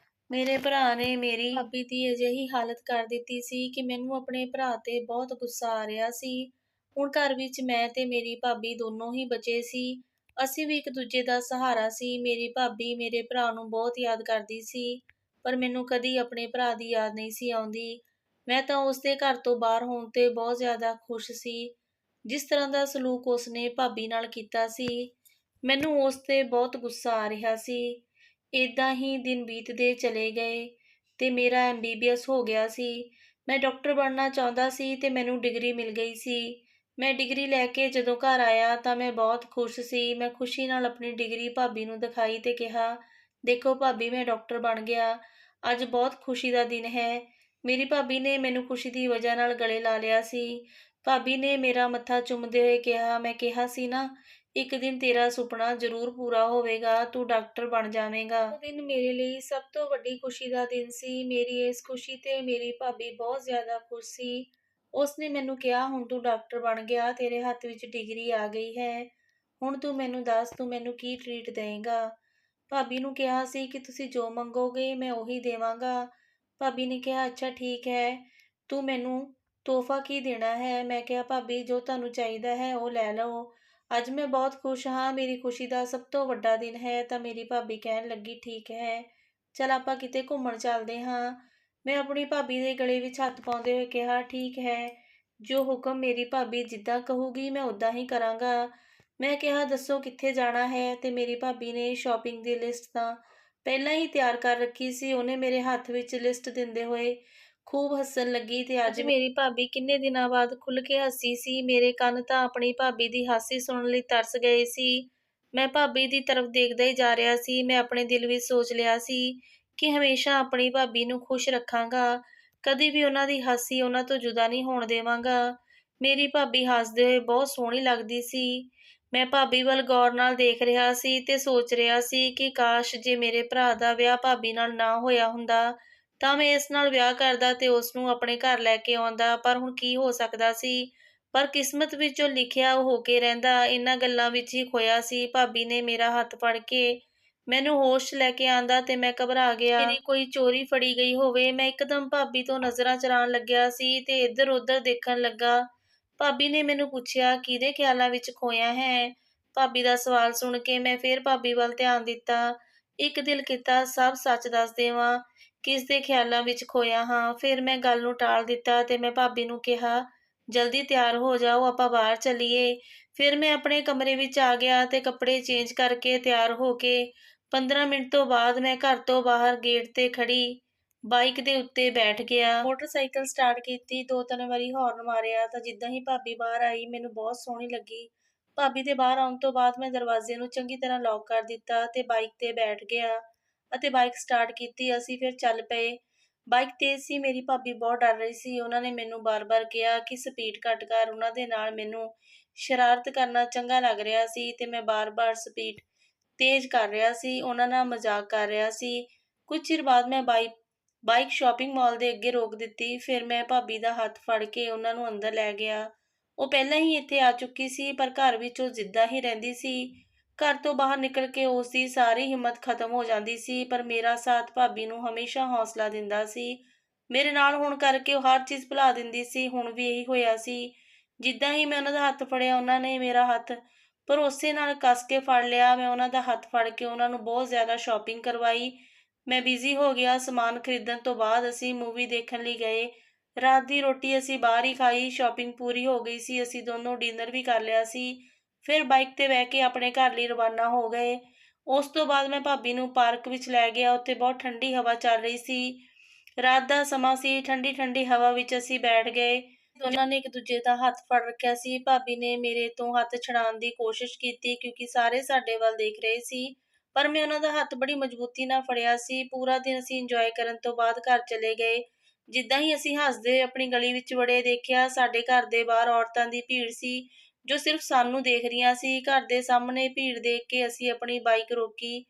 ਮੇਰੇ ਭਰਾ ਨੇ ਮੇਰੀ ਭਾਬੀ ਦੀ ਅਜਿਹੀ ਹਾਲਤ ਕਰ ਦਿੱਤੀ ਸੀ ਕਿ ਮੈਨੂੰ ਆਪਣੇ ਭਰਾ 'ਤੇ ਬਹੁਤ ਗੁੱਸਾ ਆ ਰਿਹਾ ਸੀ। ਹੁਣ ਘਰ ਵਿੱਚ ਮੈਂ ਤੇ ਮੇਰੀ ਭਾਬੀ ਦੋਨੋਂ ਹੀ ਬਚੇ ਸੀ। ਅਸੀਂ ਵੀ ਇੱਕ ਦੂਜੇ ਦਾ ਸਹਾਰਾ ਸੀ। ਮੇਰੀ ਭਾਬੀ ਮੇਰੇ ਭਰਾ ਨੂੰ ਬਹੁਤ ਯਾਦ ਕਰਦੀ ਸੀ, ਪਰ ਮੈਨੂੰ ਕਦੀ ਆਪਣੇ ਭਰਾ ਦੀ ਯਾਦ ਨਹੀਂ ਸੀ ਆਉਂਦੀ। ਮੈਂ ਤਾਂ ਉਸਦੇ ਘਰ ਤੋਂ ਬਾਹਰ ਹੋਣ 'ਤੇ ਬਹੁਤ ਜ਼ਿਆਦਾ ਖੁਸ਼ ਸੀ। ਜਿਸ ਤਰ੍ਹਾਂ ਦਾ ਸਲੂਕ ਉਸਨੇ ਭਾਬੀ ਨਾਲ ਕੀਤਾ ਸੀ, ਮੈਨੂੰ ਉਸ 'ਤੇ ਬਹੁਤ ਗੁੱਸਾ ਆ ਰਿਹਾ ਸੀ। ਏਦਾਂ ਹੀ ਦਿਨ ਬੀਤਦੇ ਚਲੇ ਗਏ ਤੇ ਮੇਰਾ MBBS ਹੋ ਗਿਆ ਸੀ। ਮੈਂ ਡਾਕਟਰ ਬਣਨਾ ਚਾਹੁੰਦਾ ਸੀ ਤੇ ਮੈਨੂੰ ਡਿਗਰੀ ਮਿਲ ਗਈ ਸੀ। ਮੈਂ ਡਿਗਰੀ ਲੈ ਕੇ ਜਦੋਂ ਘਰ ਆਇਆ ਤਾਂ ਮੈਂ ਬਹੁਤ ਖੁਸ਼ ਸੀ। ਮੈਂ ਖੁਸ਼ੀ ਨਾਲ ਆਪਣੀ ਡਿਗਰੀ ਭਾਬੀ ਨੂੰ ਦਿਖਾਈ ਤੇ ਕਿਹਾ, ਦੇਖੋ ਭਾਬੀ, ਮੈਂ ਡਾਕਟਰ ਬਣ ਗਿਆ। ਅੱਜ ਬਹੁਤ ਖੁਸ਼ੀ ਦਾ ਦਿਨ ਹੈ। ਮੇਰੀ ਭਾਬੀ ਨੇ ਮੈਨੂੰ ਖੁਸ਼ੀ ਦੀ ਵਜ੍ਹਾ ਨਾਲ ਗਲੇ ਲਾ ਲਿਆ ਸੀ। ਭਾਬੀ ਨੇ ਮੇਰਾ ਮੱਥਾ ਚੁੰਮਦੇ ਹੋਏ ਕਿਹਾ, ਮੈਂ ਕਿਹਾ ਸੀ ਨਾ, ਇੱਕ ਦਿਨ ਤੇਰਾ ਸੁਪਨਾ ਜ਼ਰੂਰ ਪੂਰਾ ਹੋਵੇਗਾ, ਤੂੰ ਡਾਕਟਰ ਬਣ ਜਾਵੇਂਗਾ। ਉਹ ਦਿਨ ਮੇਰੇ ਲਈ ਸਭ ਤੋਂ ਵੱਡੀ ਖੁਸ਼ੀ ਦਾ ਦਿਨ ਸੀ। ਮੇਰੀ ਇਸ ਖੁਸ਼ੀ ਤੇ ਮੇਰੀ ਭਾਬੀ ਬਹੁਤ ਜ਼ਿਆਦਾ ਖੁਸ਼ ਸੀ। ਉਸਨੇ ਮੈਨੂੰ ਕਿਹਾ, ਹੁਣ ਤੂੰ ਡਾਕਟਰ ਬਣ ਗਿਆ, ਤੇਰੇ ਹੱਥ ਵਿੱਚ ਡਿਗਰੀ ਆ ਗਈ ਹੈ। ਹੁਣ ਤੂੰ ਮੈਨੂੰ ਦੱਸ, ਤੂੰ ਮੈਨੂੰ ਕੀ ਟ੍ਰੀਟ ਦੇਵੇਂਗਾ? ਭਾਬੀ ਨੂੰ ਕਿਹਾ ਸੀ ਕਿ ਤੁਸੀਂ ਜੋ ਮੰਗੋਗੇ ਮੈਂ ਉਹੀ ਦੇਵਾਂਗਾ। ਭਾਬੀ ਨੇ ਕਿਹਾ, ਅੱਛਾ ਠੀਕ ਹੈ, ਤੂੰ ਮੈਨੂੰ ਤੋਹਫ਼ਾ ਕੀ ਦੇਣਾ ਹੈ? ਮੈਂ ਕਿਹਾ, ਭਾਬੀ ਜੋ ਤੁਹਾਨੂੰ ਚਾਹੀਦਾ ਹੈ ਉਹ ਲੈ ਲਓ। ਅੱਜ ਮੈਂ ਬਹੁਤ ਖੁਸ਼ ਹਾਂ, ਮੇਰੀ ਖੁਸ਼ੀ ਦਾ ਸਭ ਤੋਂ ਵੱਡਾ ਦਿਨ ਹੈ। ਤਾਂ ਮੇਰੀ ਭਾਬੀ ਕਹਿਣ ਲੱਗੀ, ਠੀਕ ਹੈ, ਚੱਲ ਆਪਾਂ ਕਿਤੇ ਘੁੰਮਣ ਚੱਲਦੇ ਹਾਂ। ਮੈਂ ਆਪਣੀ ਭਾਬੀ ਦੇ ਗਲੇ ਵਿੱਚ ਹੱਥ ਪਾਉਂਦੇ ਹੋਏ ਕਿਹਾ, ਠੀਕ ਹੈ, ਜੋ ਹੁਕਮ ਮੇਰੀ ਭਾਬੀ ਜਿੱਦਾਂ ਕਹੂਗੀ ਮੈਂ ਉੱਦਾਂ ਹੀ ਕਰਾਂਗਾ। ਮੈਂ ਕਿਹਾ, ਦੱਸੋ ਕਿੱਥੇ ਜਾਣਾ ਹੈ? ਤੇ ਮੇਰੀ ਭਾਬੀ ਨੇ ਸ਼ਾਪਿੰਗ ਦੀ ਲਿਸਟ ਤਾਂ ਪਹਿਲਾਂ ਹੀ ਤਿਆਰ ਕਰ ਰੱਖੀ ਸੀ। ਉਹਨੇ ਮੇਰੇ ਹੱਥ ਵਿੱਚ ਲਿਸਟ ਦਿੰਦੇ ਹੋਏ ਖੂਬ ਹੱਸਣ ਲੱਗੀ ਤੇ ਅੱਜ ਮੇਰੀ ਭਾਬੀ ਕਿੰਨੇ ਦਿਨਾਂ ਬਾਅਦ ਖੁੱਲ੍ਹ ਕੇ ਹੱਸੀ ਸੀ। ਮੇਰੇ ਕੰਨ ਤਾਂ ਆਪਣੀ ਭਾਬੀ ਦੀ ਹਾਸੀ ਸੁਣਨ ਲਈ ਤਰਸ ਗਏ ਸੀ। ਮੈਂ ਭਾਬੀ ਦੀ ਤਰਫ ਦੇਖਦਾ ਹੀ ਜਾ ਰਿਹਾ ਸੀ। ਮੈਂ ਆਪਣੇ ਦਿਲ ਵਿੱਚ ਸੋਚ ਲਿਆ ਸੀ ਕਿ ਹਮੇਸ਼ਾ ਆਪਣੀ ਭਾਬੀ ਨੂੰ ਖੁਸ਼ ਰੱਖਾਂਗਾ, ਕਦੀ ਵੀ ਉਹਨਾਂ ਦੀ ਹਾਸੀ ਉਹਨਾਂ ਤੋਂ ਜੁਦਾ ਨਹੀਂ ਹੋਣ ਦੇਵਾਂਗਾ। ਮੇਰੀ ਭਾਬੀ ਹੱਸਦੇ ਹੋਏ ਬਹੁਤ ਸੋਹਣੀ ਲੱਗਦੀ ਸੀ। ਮੈਂ ਭਾਬੀ ਵੱਲ ਗੌਰ ਨਾਲ ਦੇਖ ਰਿਹਾ ਸੀ ਤੇ ਸੋਚ ਰਿਹਾ ਸੀ ਕਿ ਕਾਸ਼ ਜੇ ਮੇਰੇ ਭਰਾ ਦਾ ਵਿਆਹ ਭਾਬੀ ਨਾਲ ਨਾ ਹੋਇਆ ਹੁੰਦਾ ਤਾਂ ਮੈਂ ਇਸ ਨਾਲ ਵਿਆਹ ਕਰਦਾ ਤੇ ਉਸ ਨੂੰ ਆਪਣੇ ਘਰ ਲੈ ਕੇ ਆਉਂਦਾ। ਪਰ ਹੁਣ ਕੀ ਹੋ ਸਕਦਾ ਸੀ? ਪਰ ਕਿਸਮਤ ਵਿੱਚ ਜੋ ਲਿਖਿਆ ਉਹ ਹੋ ਕੇ ਰਹਿੰਦਾ। ਇਹਨਾਂ ਗੱਲਾਂ ਵਿੱਚ ਹੀ ਖੋਇਆ ਸੀ। ਭਾਬੀ ਨੇ ਮੇਰਾ ਹੱਥ ਫੜ ਕੇ ਮੈਨੂੰ ਹੋਸ਼ ਲੈ ਕੇ ਆਂਦਾ ਤੇ ਮੈਂ ਘਬਰਾ ਗਿਆ। ਮੇਰੀ ਕੋਈ ਚੋਰੀ ਫੜੀ ਗਈ ਹੋਵੇ। ਮੈਂ ਇੱਕਦਮ ਭਾਬੀ ਤੋਂ ਨਜ਼ਰਾਂ ਚੁਰਾਉਣ ਲੱਗਿਆ ਸੀ ਤੇ ਇੱਧਰ-ਉੱਧਰ ਦੇਖਣ ਲੱਗਾ। ਭਾਬੀ ਨੇ ਮੈਨੂੰ ਪੁੱਛਿਆ, ਕਿਹਦੇ ਖਿਆਲਾਂ ਵਿੱਚ ਖੋਇਆ ਹੈ? ਭਾਬੀ ਦਾ ਸਵਾਲ ਸੁਣ ਕੇ ਮੈਂ ਫੇਰ ਭਾਬੀ ਵੱਲ ਧਿਆਨ ਦਿੱਤਾ। ਇੱਕ ਦਿਲ ਕੀਤਾ ਸਭ ਸੱਚ ਦੱਸ ਦੇਵਾਂ, ਕਿਸ ਦੇ ਖਿਆਲਾਂ ਵਿੱਚ ਖੋਇਆ ਹਾਂ। ਫਿਰ ਮੈਂ ਗੱਲ ਨੂੰ ਟਾਲ ਦਿੱਤਾ ਤੇ ਮੈਂ ਭਾਬੀ ਨੂੰ ਕਿਹਾ, ਜਲਦੀ ਤਿਆਰ ਹੋ ਜਾਓ, ਆਪਾਂ ਬਾਹਰ ਚੱਲੀਏ। ਫਿਰ ਮੈਂ ਆਪਣੇ ਕਮਰੇ ਵਿੱਚ ਆ ਗਿਆ ਤੇ ਕੱਪੜੇ ਚੇਂਜ ਕਰਕੇ ਤਿਆਰ ਹੋ ਕੇ 15 ਮਿੰਟ ਤੋਂ ਬਾਅਦ ਮੈਂ ਘਰ ਤੋਂ ਬਾਹਰ ਗੇਟ ਤੇ ਖੜੀ ਬਾਈਕ ਦੇ ਉੱਤੇ ਬੈਠ ਗਿਆ। ਮੋਟਰਸਾਈਕਲ ਸਟਾਰਟ ਕੀਤੀ, 2-3 ਵਾਰੀ ਹੌਰਨ ਮਾਰਿਆ ਤਾਂ ਜਿੱਦਾਂ ਹੀ ਭਾਬੀ ਬਾਹਰ ਆਈ ਮੈਨੂੰ ਬਹੁਤ ਸੋਹਣੀ ਲੱਗੀ। ਭਾਬੀ ਦੇ ਬਾਹਰ ਆਉਣ ਤੋਂ ਬਾਅਦ ਮੈਂ ਦਰਵਾਜ਼ੇ ਨੂੰ ਚੰਗੀ ਤਰ੍ਹਾਂ ਲੌਕ ਕਰ ਦਿੱਤਾ ਤੇ ਬਾਈਕ ਤੇ ਬੈਠ ਗਿਆ ਅਤੇ ਬਾਈਕ ਸਟਾਰਟ ਕੀਤੀ। ਅਸੀਂ ਫਿਰ ਚੱਲ ਪਏ। ਬਾਈਕ ਤੇਜ਼ ਸੀ, ਮੇਰੀ ਭਾਬੀ ਬਹੁਤ ਡਰ ਰਹੀ ਸੀ। ਉਹਨਾਂ ਨੇ ਮੈਨੂੰ ਬਾਰ-ਬਾਰ ਕਿਹਾ ਕਿ ਸਪੀਡ ਘੱਟ ਕਰ। ਉਹਨਾਂ ਦੇ ਨਾਲ ਮੈਨੂੰ ਸ਼ਰਾਰਤ ਕਰਨਾ ਚੰਗਾ ਲੱਗ ਰਿਹਾ ਸੀ ਤੇ ਮੈਂ ਬਾਰ-ਬਾਰ ਸਪੀਡ ਤੇਜ਼ ਕਰ ਰਿਹਾ ਸੀ, ਉਹਨਾਂ ਨਾਲ ਮਜ਼ਾਕ ਕਰ ਰਿਹਾ ਸੀ। ਕੁਝ ਚਿਰ ਬਾਅਦ ਮੈਂ ਬਾਈਕ ਸ਼ਾਪਿੰਗ ਮਾਲ ਦੇ ਅੱਗੇ ਰੋਕ ਦਿੱਤੀ। ਫਿਰ ਮੈਂ ਭਾਬੀ ਦਾ ਹੱਥ ਫੜ ਕੇ ਉਹਨਾਂ ਨੂੰ ਅੰਦਰ ਲੈ ਗਿਆ। ਉਹ ਪਹਿਲਾਂ ਹੀ ਇੱਥੇ ਆ ਚੁੱਕੀ ਸੀ, ਪਰ ਘਰ ਵਿੱਚ ਉਹ ਜਿੱਦਾਂ ਹੀ ਰਹਿੰਦੀ ਸੀ। ਘਰ ਤੋਂ ਬਾਹਰ ਨਿਕਲ ਕੇ ਉਸ ਦੀ ਸਾਰੀ ਹਿੰਮਤ ਖਤਮ ਹੋ ਜਾਂਦੀ ਸੀ, ਪਰ ਮੇਰਾ ਸਾਥ ਭਾਬੀ ਨੂੰ ਹਮੇਸ਼ਾ ਹੌਸਲਾ ਦਿੰਦਾ ਸੀ। ਮੇਰੇ ਨਾਲ ਹੋਣ ਕਰਕੇ ਉਹ ਹਰ ਚੀਜ਼ ਭੁਲਾ ਦਿੰਦੀ ਸੀ। ਹੁਣ ਵੀ ਇਹੀ ਹੋਇਆ ਸੀ। ਜਿੱਦਾਂ ਹੀ ਮੈਂ ਉਹਨਾਂ ਦਾ ਹੱਥ ਫੜਿਆ, ਉਹਨਾਂ ਨੇ ਮੇਰਾ ਹੱਥ ਭਰੋਸੇ ਨਾਲ ਕੱਸ ਕੇ ਫੜ ਲਿਆ। ਮੈਂ ਉਹਨਾਂ ਦਾ ਹੱਥ ਫੜ ਕੇ ਉਹਨਾਂ ਨੂੰ ਬਹੁਤ ਜ਼ਿਆਦਾ ਸ਼ਾਪਿੰਗ ਕਰਵਾਈ। ਮੈਂ ਬਿਜ਼ੀ ਹੋ ਗਿਆ। ਸਮਾਨ ਖਰੀਦਣ ਤੋਂ ਬਾਅਦ ਅਸੀਂ ਮੂਵੀ ਦੇਖਣ ਲਈ ਗਏ। ਰਾਤ ਦੀ ਰੋਟੀ ਅਸੀਂ ਬਾਹਰ ਹੀ ਖਾਈ। ਸ਼ਾਪਿੰਗ ਪੂਰੀ ਹੋ ਗਈ ਸੀ। ਅਸੀਂ ਦੋਨੋਂ ਡਿਨਰ ਵੀ ਕਰ ਲਿਆ ਸੀ। ਫਿਰ ਬਾਈਕ ਤੇ ਬਹਿ ਕੇ ਆਪਣੇ ਘਰ ਲਈ ਰਵਾਨਾ ਹੋ ਗਏ। ਉਸ ਤੋਂ ਬਾਅਦ ਮੈਂ ਭਾਬੀ ਨੂੰ ਪਾਰਕ ਵਿੱਚ ਲੈ ਗਿਆ। ਉੱਥੇ ਬਹੁਤ ਠੰਡੀ ਹਵਾ ਚੱਲ ਰਹੀ ਸੀ। ਰਾਤ ਦਾ ਸਮਾਂ ਸੀ। ਠੰਡੀ-ਠੰਡੀ ਹਵਾ ਵਿੱਚ ਅਸੀਂ ਬੈਠ ਗਏ। ਦੋਨਾਂ ਨੇ ਇੱਕ ਦੂਜੇ ਦਾ ਹੱਥ ਫੜ ਰੱਖਿਆ ਸੀ। ਭਾਬੀ ਨੇ ਮੇਰੇ ਤੋਂ ਹੱਥ ਛੁਡਾਉਣ ਦੀ ਕੋਸ਼ਿਸ਼ ਕੀਤੀ ਕਿਉਂਕਿ ਸਾਰੇ ਸਾਡੇ ਵੱਲ ਦੇਖ ਰਹੇ ਸੀ, ਪਰ ਮੈਂ ਉਹਨਾਂ ਦਾ ਹੱਥ ਬੜੀ ਮਜ਼ਬੂਤੀ ਨਾਲ ਫੜਿਆ ਸੀ। ਪੂਰਾ ਦਿਨ ਅਸੀਂ ਇੰਜੋਏ ਕਰਨ ਤੋਂ ਬਾਅਦ ਘਰ ਚਲੇ ਗਏ। ਜਿੱਦਾਂ ਹੀ ਅਸੀਂ ਹੱਸਦੇ ਹੋਏ ਆਪਣੀ ਗਲੀ ਵਿੱਚ ਵੜੇ, ਦੇਖਿਆ ਸਾਡੇ ਘਰ ਦੇ ਬਾਹਰ ਔਰਤਾਂ ਦੀ ਭੀੜ ਸੀ ਜੋ ਸਿਰਫ ਸਾਨੂੰ ਦੇਖ ਰਹੀਆਂ ਸੀ। ਘਰ ਦੇ ਸਾਹਮਣੇ ਭੀੜ ਦੇਖ ਕੇ ਅਸੀਂ ਆਪਣੀ ਬਾਈਕ ਰੋਕੀ।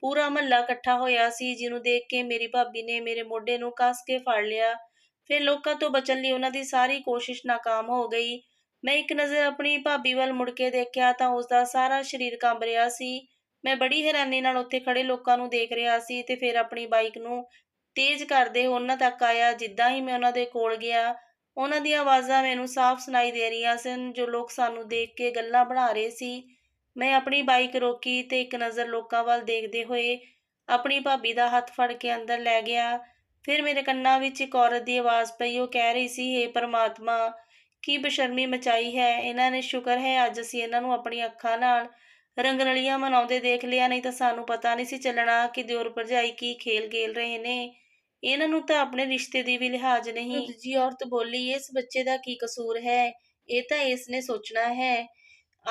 ਪੂਰਾ ਮੁਹੱਲਾ ਇਕੱਠਾ ਹੋਇਆ ਸੀ, ਜਿਹਨੂੰ ਦੇਖ ਕੇ ਮੇਰੀ ਭਾਬੀ ਨੇ ਮੇਰੇ ਮੋਢੇ ਨੂੰ ਕੱਸ ਕੇ ਫੜ ਲਿਆ। ਫਿਰ ਲੋਕਾਂ ਤੋਂ ਬਚਣ ਲਈ ਉਹਨਾਂ ਦੀ ਸਾਰੀ ਕੋਸ਼ਿਸ਼ ਨਾਕਾਮ ਹੋ ਗਈ। ਮੈਂ ਇੱਕ ਨਜ਼ਰ ਆਪਣੀ ਭਾਬੀ ਵੱਲ ਮੁੜ ਕੇ ਦੇਖਿਆ ਤਾਂ ਉਸਦਾ ਸਾਰਾ ਸਰੀਰ ਕੰਬ ਰਿਹਾ ਸੀ। ਮੈਂ ਬੜੀ ਹੈਰਾਨੀ ਨਾਲ ਉੱਥੇ ਖੜੇ ਲੋਕਾਂ ਨੂੰ ਦੇਖ ਰਿਹਾ ਸੀ ਤੇ ਫਿਰ ਆਪਣੀ ਬਾਈਕ ਨੂੰ ਤੇਜ਼ ਕਰਦੇ ਉਹਨਾਂ ਤੱਕ ਆਇਆ। ਜਿੱਦਾਂ ਹੀ ਮੈਂ ਉਹਨਾਂ ਦੇ ਕੋਲ ਗਿਆ, ਉਹਨਾਂ ਦੀਆਂ ਆਵਾਜ਼ਾਂ ਮੈਨੂੰ ਸਾਫ਼ ਸੁਣਾਈ ਦੇ ਰਹੀਆਂ ਸਨ, ਜੋ ਲੋਕ ਸਾਨੂੰ ਦੇਖ ਕੇ ਗੱਲਾਂ ਬਣਾ ਰਹੇ ਸੀ। ਮੈਂ ਆਪਣੀ ਬਾਈਕ ਰੋਕੀ ਤੇ ਇੱਕ ਨਜ਼ਰ ਲੋਕਾਂ ਵੱਲ ਦੇਖਦੇ ਹੋਏ ਆਪਣੀ ਭਾਬੀ ਦਾ ਹੱਥ ਫੜ ਕੇ ਅੰਦਰ ਲੈ ਗਿਆ। ਫਿਰ ਮੇਰੇ ਕੰਨਾਂ ਵਿੱਚ ਇੱਕ ਔਰਤ ਦੀ ਆਵਾਜ਼ ਪਈ। ਉਹ ਕਹਿ ਰਹੀ ਸੀ, ਹੇ ਪਰਮਾਤਮਾ, ਕੀ ਬੇਸ਼ਰਮੀ ਮਚਾਈ ਹੈ ਇਹਨਾਂ ਨੇ। ਸ਼ੁਕਰ ਹੈ ਅੱਜ ਅਸੀਂ ਇਹਨਾਂ ਨੂੰ ਆਪਣੀਆਂ ਅੱਖਾਂ ਨਾਲ ਰੰਗਰਲੀਆਂ ਮਨਾਉਂਦੇ ਦੇਖ ਲਿਆ, ਨਹੀਂ ਤਾਂ ਸਾਨੂੰ ਪਤਾ ਨਹੀਂ ਸੀ ਚੱਲਣਾ ਕਿ ਦਿਓਰ ਭਰਜਾਈ ਕੀ ਖੇਲ ਖੇਲ ਰਹੇ ਨੇ। ਇਹਨਾਂ ਨੂੰ ਤਾਂ ਆਪਣੇ ਰਿਸ਼ਤੇ ਦੀ ਵੀ ਲਿਹਾਜ਼ ਨਹੀਂ। ਦੂਜੀ ਔਰਤ ਬੋਲੀ, ਇਸ ਬੱਚੇ ਦਾ ਕੀ ਕਸੂਰ ਹੈ? ਇਹ ਤਾਂ ਇਸ ਨੇ ਸੋਚਣਾ ਹੈ।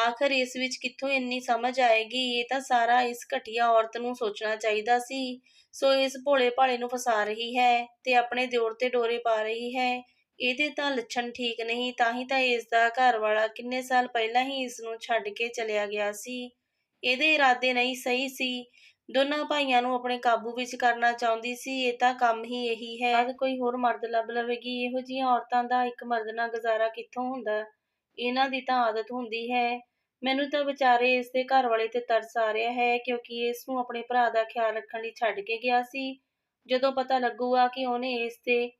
ਆਖਰ ਇਸ ਵਿੱਚ ਕਿੱਥੋਂ ਇੰਨੀ ਸਮਝ ਆਏਗੀ? ਇਹ ਤਾਂ ਸਾਰਾ ਇਸ ਘਟੀਆ ਔਰਤ ਨੂੰ ਸੋਚਣਾ ਚਾਹੀਦਾ ਸੀ। ਸੋ ਇਸ ਭੋਲੇ ਭਾਲੇ ਨੂੰ ਫਸਾ ਰਹੀ ਹੈ ਤੇ ਆਪਣੇ ਦਿਓਰ ਤੇ ਡੋਰੇ ਪਾ ਰਹੀ ਹੈ। ਇਹਦੇ ਤਾਂ ਲੱਛਣ ਠੀਕ ਨਹੀਂ, ਤਾਂ ਹੀ ਤਾਂ ਇਸ ਦਾ ਘਰ ਵਾਲਾ ਕਿੰਨੇ ਸਾਲ ਪਹਿਲਾਂ ਹੀ ਇਸ ਨੂੰ ਛੱਡ ਕੇ ਚਲਿਆ ਗਿਆ ਸੀ। ਇਹਦੇ ਇਰਾਦੇ ਨਹੀਂ ਸਹੀ ਸੀ। ਦੋਨਾਂ ਭਾਈਆਂ ਨੂੰ ਆਪਣੇ ਕਾਬੂ ਵਿੱਚ ਕਰਨਾ ਚਾਹੁੰਦੀ ਸੀ। ਇਹ ਤਾਂ ਕੰਮ ਹੀ ਇਹੀ ਹੈ। ਬਾਅਦ ਕੋਈ ਹੋਰ ਮਰਦ ਲੱਭ ਲਵੇਗੀ। ਇਹੋ ਜਿਹੀਆਂ ਔਰਤਾਂ ਦਾ ਇੱਕ ਮਰਦ ਨਾਲ ਗੁਜ਼ਾਰਾ ਕਿੱਥੋਂ ਹੁੰਦਾ? ਇਹਨਾਂ ਦੀ ਤਾਂ ਆਦਤ ਹੁੰਦੀ ਹੈ। ਮੈਨੂੰ ਤਾਂ ਵਿਚਾਰੇ ਇਸ ਦੇ ਘਰ ਵਾਲੇ ਤੇ ਤਰਸ ਆ ਰਿਹਾ ਹੈ, ਕਿਉਂਕਿ ਇਸ ਨੂੰ ਆਪਣੇ ਭਰਾ ਦਾ ਖਿਆਲ ਰੱਖਣ ਲਈ ਛੱਡ ਕੇ ਗਿਆ ਸੀ। ਜਦੋਂ ਪਤਾ ਲੱਗੂਗਾ ਕਿ ਉਹਨੇ ਇਸ ਦੇ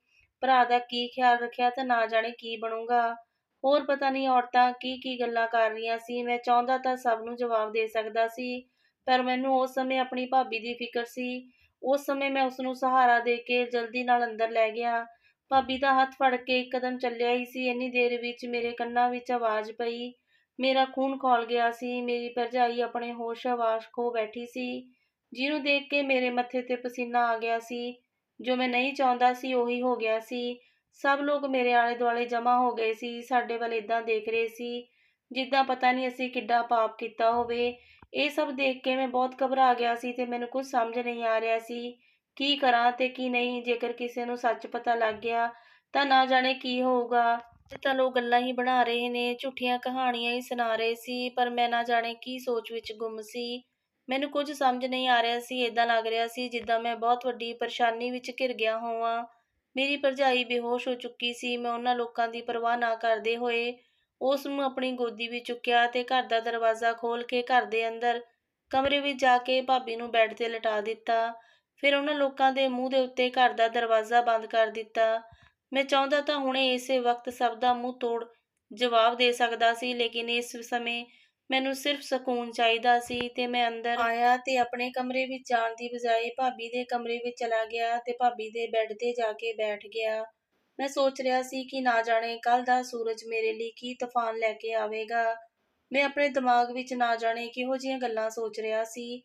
ਭਰਾ ਦਾ ਕੀ ਖਿਆਲ ਰੱਖਿਆ ਤਾਂ ਨਾ ਜਾਣੇ ਕੀ ਬਣੂਗਾ। ਹੋਰ ਪਤਾ ਨਹੀਂ ਔਰਤਾਂ ਕੀ-ਕੀ ਗੱਲਾਂ ਕਰ ਰਹੀਆਂ ਸੀ। ਮੈਂ ਚਾਹੁੰਦਾ ਤਾਂ ਸਭ ਨੂੰ ਜਵਾਬ ਦੇ ਸਕਦਾ ਸੀ, ਪਰ ਮੈਨੂੰ ਉਸ ਸਮੇਂ ਆਪਣੀ ਭਾਬੀ ਦੀ ਫਿਕਰ ਸੀ। ਉਸ ਸਮੇਂ ਮੈਂ ਉਸਨੂੰ ਸਹਾਰਾ ਦੇ ਕੇ ਜਲਦੀ ਨਾਲ ਅੰਦਰ ਲੈ ਗਿਆ। ਭਾਬੀ ਦਾ ਹੱਥ ਫੜ ਕੇ ਇੱਕ ਕਦਮ ਚੱਲਿਆ ਹੀ ਸੀ, ਇੰਨੀ ਦੇਰ ਵਿੱਚ ਮੇਰੇ ਕੰਨਾਂ ਵਿੱਚ ਆਵਾਜ਼ ਪਈ। ਮੇਰਾ ਖੂਨ ਖੌਲ ਗਿਆ ਸੀ। ਮੇਰੀ ਭਰਜਾਈ ਆਪਣੇ ਹੋਸ਼-ਹਵਾਸ ਖੋ ਬੈਠੀ ਸੀ, ਜਿਹਨੂੰ ਦੇਖ ਕੇ ਮੇਰੇ ਮੱਥੇ 'ਤੇ ਪਸੀਨਾ ਆ ਗਿਆ ਸੀ। ਜੋ ਮੈਂ ਨਹੀਂ ਚਾਹੁੰਦਾ ਸੀ ਉਹੀ ਹੋ ਗਿਆ ਸੀ। ਸਭ ਲੋਕ ਮੇਰੇ ਆਲੇ-ਦੁਆਲੇ ਜਮ੍ਹਾਂ ਹੋ ਗਏ ਸੀ, ਸਾਡੇ ਵੱਲ ਏਦਾਂ ਦੇਖ ਰਹੇ ਸੀ ਜਿੱਦਾਂ ਪਤਾ ਨਹੀਂ ਅਸੀਂ ਕਿੱਡਾ ਪਾਪ ਕੀਤਾ ਹੋਵੇ। ਇਹ ਸਭ ਦੇਖ ਕੇ ਮੈਂ ਬਹੁਤ ਘਬਰਾ ਗਿਆ ਸੀ ਤੇ ਮੈਨੂੰ ਕੁਝ ਸਮਝ ਨਹੀਂ ਆ ਰਿਹਾ ਸੀ ਕੀ ਕਰਾਂ ਤੇ ਕੀ ਨਹੀਂ। ਜੇਕਰ ਕਿਸੇ ਨੂੰ ਸੱਚ ਪਤਾ ਲੱਗ ਗਿਆ ਤਾਂ ਨਾ ਜਾਣੇ ਕੀ ਹੋਊਗਾ। ਇਹ ਤਾਂ ਲੋਕ ਗੱਲਾਂ ਹੀ ਬਣਾ ਰਹੇ ਨੇ, ਝੂਠੀਆਂ ਕਹਾਣੀਆਂ ਹੀ ਸੁਣਾ ਰਹੇ ਸੀ, ਪਰ ਮੈਂ ਨਾ ਜਾਣੇ ਕੀ ਸੋਚ ਵਿੱਚ ਗੁੰਮ ਸੀ। ਮੈਨੂੰ ਕੁਝ ਸਮਝ ਨਹੀਂ ਆ ਰਿਹਾ ਸੀ। ਏਦਾਂ ਲੱਗ ਰਿਹਾ ਸੀ ਜਿੱਦਾਂ ਮੈਂ ਬਹੁਤ ਵੱਡੀ ਪਰੇਸ਼ਾਨੀ ਵਿੱਚ ਘਿਰ ਗਿਆ ਹੋਵਾਂ। ਮੇਰੀ ਭਰਜਾਈ ਬੇਹੋਸ਼ ਹੋ ਚੁੱਕੀ ਸੀ। ਮੈਂ ਉਹਨਾਂ ਲੋਕਾਂ ਦੀ ਪਰਵਾਹ ਨਾ ਕਰਦੇ ਹੋਏ ਉਸ ਨੂੰ ਆਪਣੀ ਗੋਦੀ ਵਿੱਚ ਚੁੱਕਿਆ ਤੇ ਘਰ ਦਾ ਦਰਵਾਜ਼ਾ ਖੋਲ੍ਹ ਕੇ ਘਰ ਦੇ ਅੰਦਰ ਕਮਰੇ ਵਿੱਚ ਜਾ ਕੇ ਭਾਬੀ ਨੂੰ ਬੈੱਡ 'ਤੇ ਲਿਟਾ ਦਿੱਤਾ। ਫਿਰ ਉਹਨਾਂ ਲੋਕਾਂ ਦੇ ਮੂੰਹ ਦੇ ਉੱਤੇ ਘਰ ਦਾ ਦਰਵਾਜ਼ਾ ਬੰਦ ਕਰ ਦਿੱਤਾ। ਮੈਂ ਚਾਹੁੰਦਾ ਤਾਂ ਹੁਣੇ ਇਸੇ ਵਕਤ ਸਭ ਦਾ ਮੂੰਹ ਤੋੜ ਜਵਾਬ ਦੇ ਸਕਦਾ ਸੀ, ਲੇਕਿਨ ਇਸ ਸਮੇਂ ਮੈਨੂੰ ਸਿਰਫ਼ ਸਕੂਨ ਚਾਹੀਦਾ ਸੀ ਤੇ ਮੈਂ ਅੰਦਰ ਆਇਆ ਤੇ ਆਪਣੇ ਕਮਰੇ ਵਿੱਚ ਜਾਣ ਦੀ ਬਜਾਏ ਭਾਬੀ ਦੇ ਕਮਰੇ ਵਿੱਚ ਚਲਾ ਗਿਆ ਤੇ ਭਾਬੀ ਦੇ ਬੈੱਡ 'ਤੇ ਜਾ ਕੇ ਬੈਠ ਗਿਆ। ਮੈਂ ਸੋਚ ਰਿਹਾ ਸੀ ਕਿ ਨਾ ਜਾਣੇ ਕੱਲ੍ਹ ਦਾ ਸੂਰਜ ਮੇਰੇ ਲਈ ਕੀ ਤੂਫਾਨ ਲੈ ਕੇ ਆਵੇਗਾ। ਮੈਂ ਆਪਣੇ ਦਿਮਾਗ ਵਿੱਚ ਨਾ ਜਾਣੇ ਕਿਹੋ ਜਿਹੀਆਂ ਗੱਲਾਂ ਸੋਚ ਰਿਹਾ ਸੀ।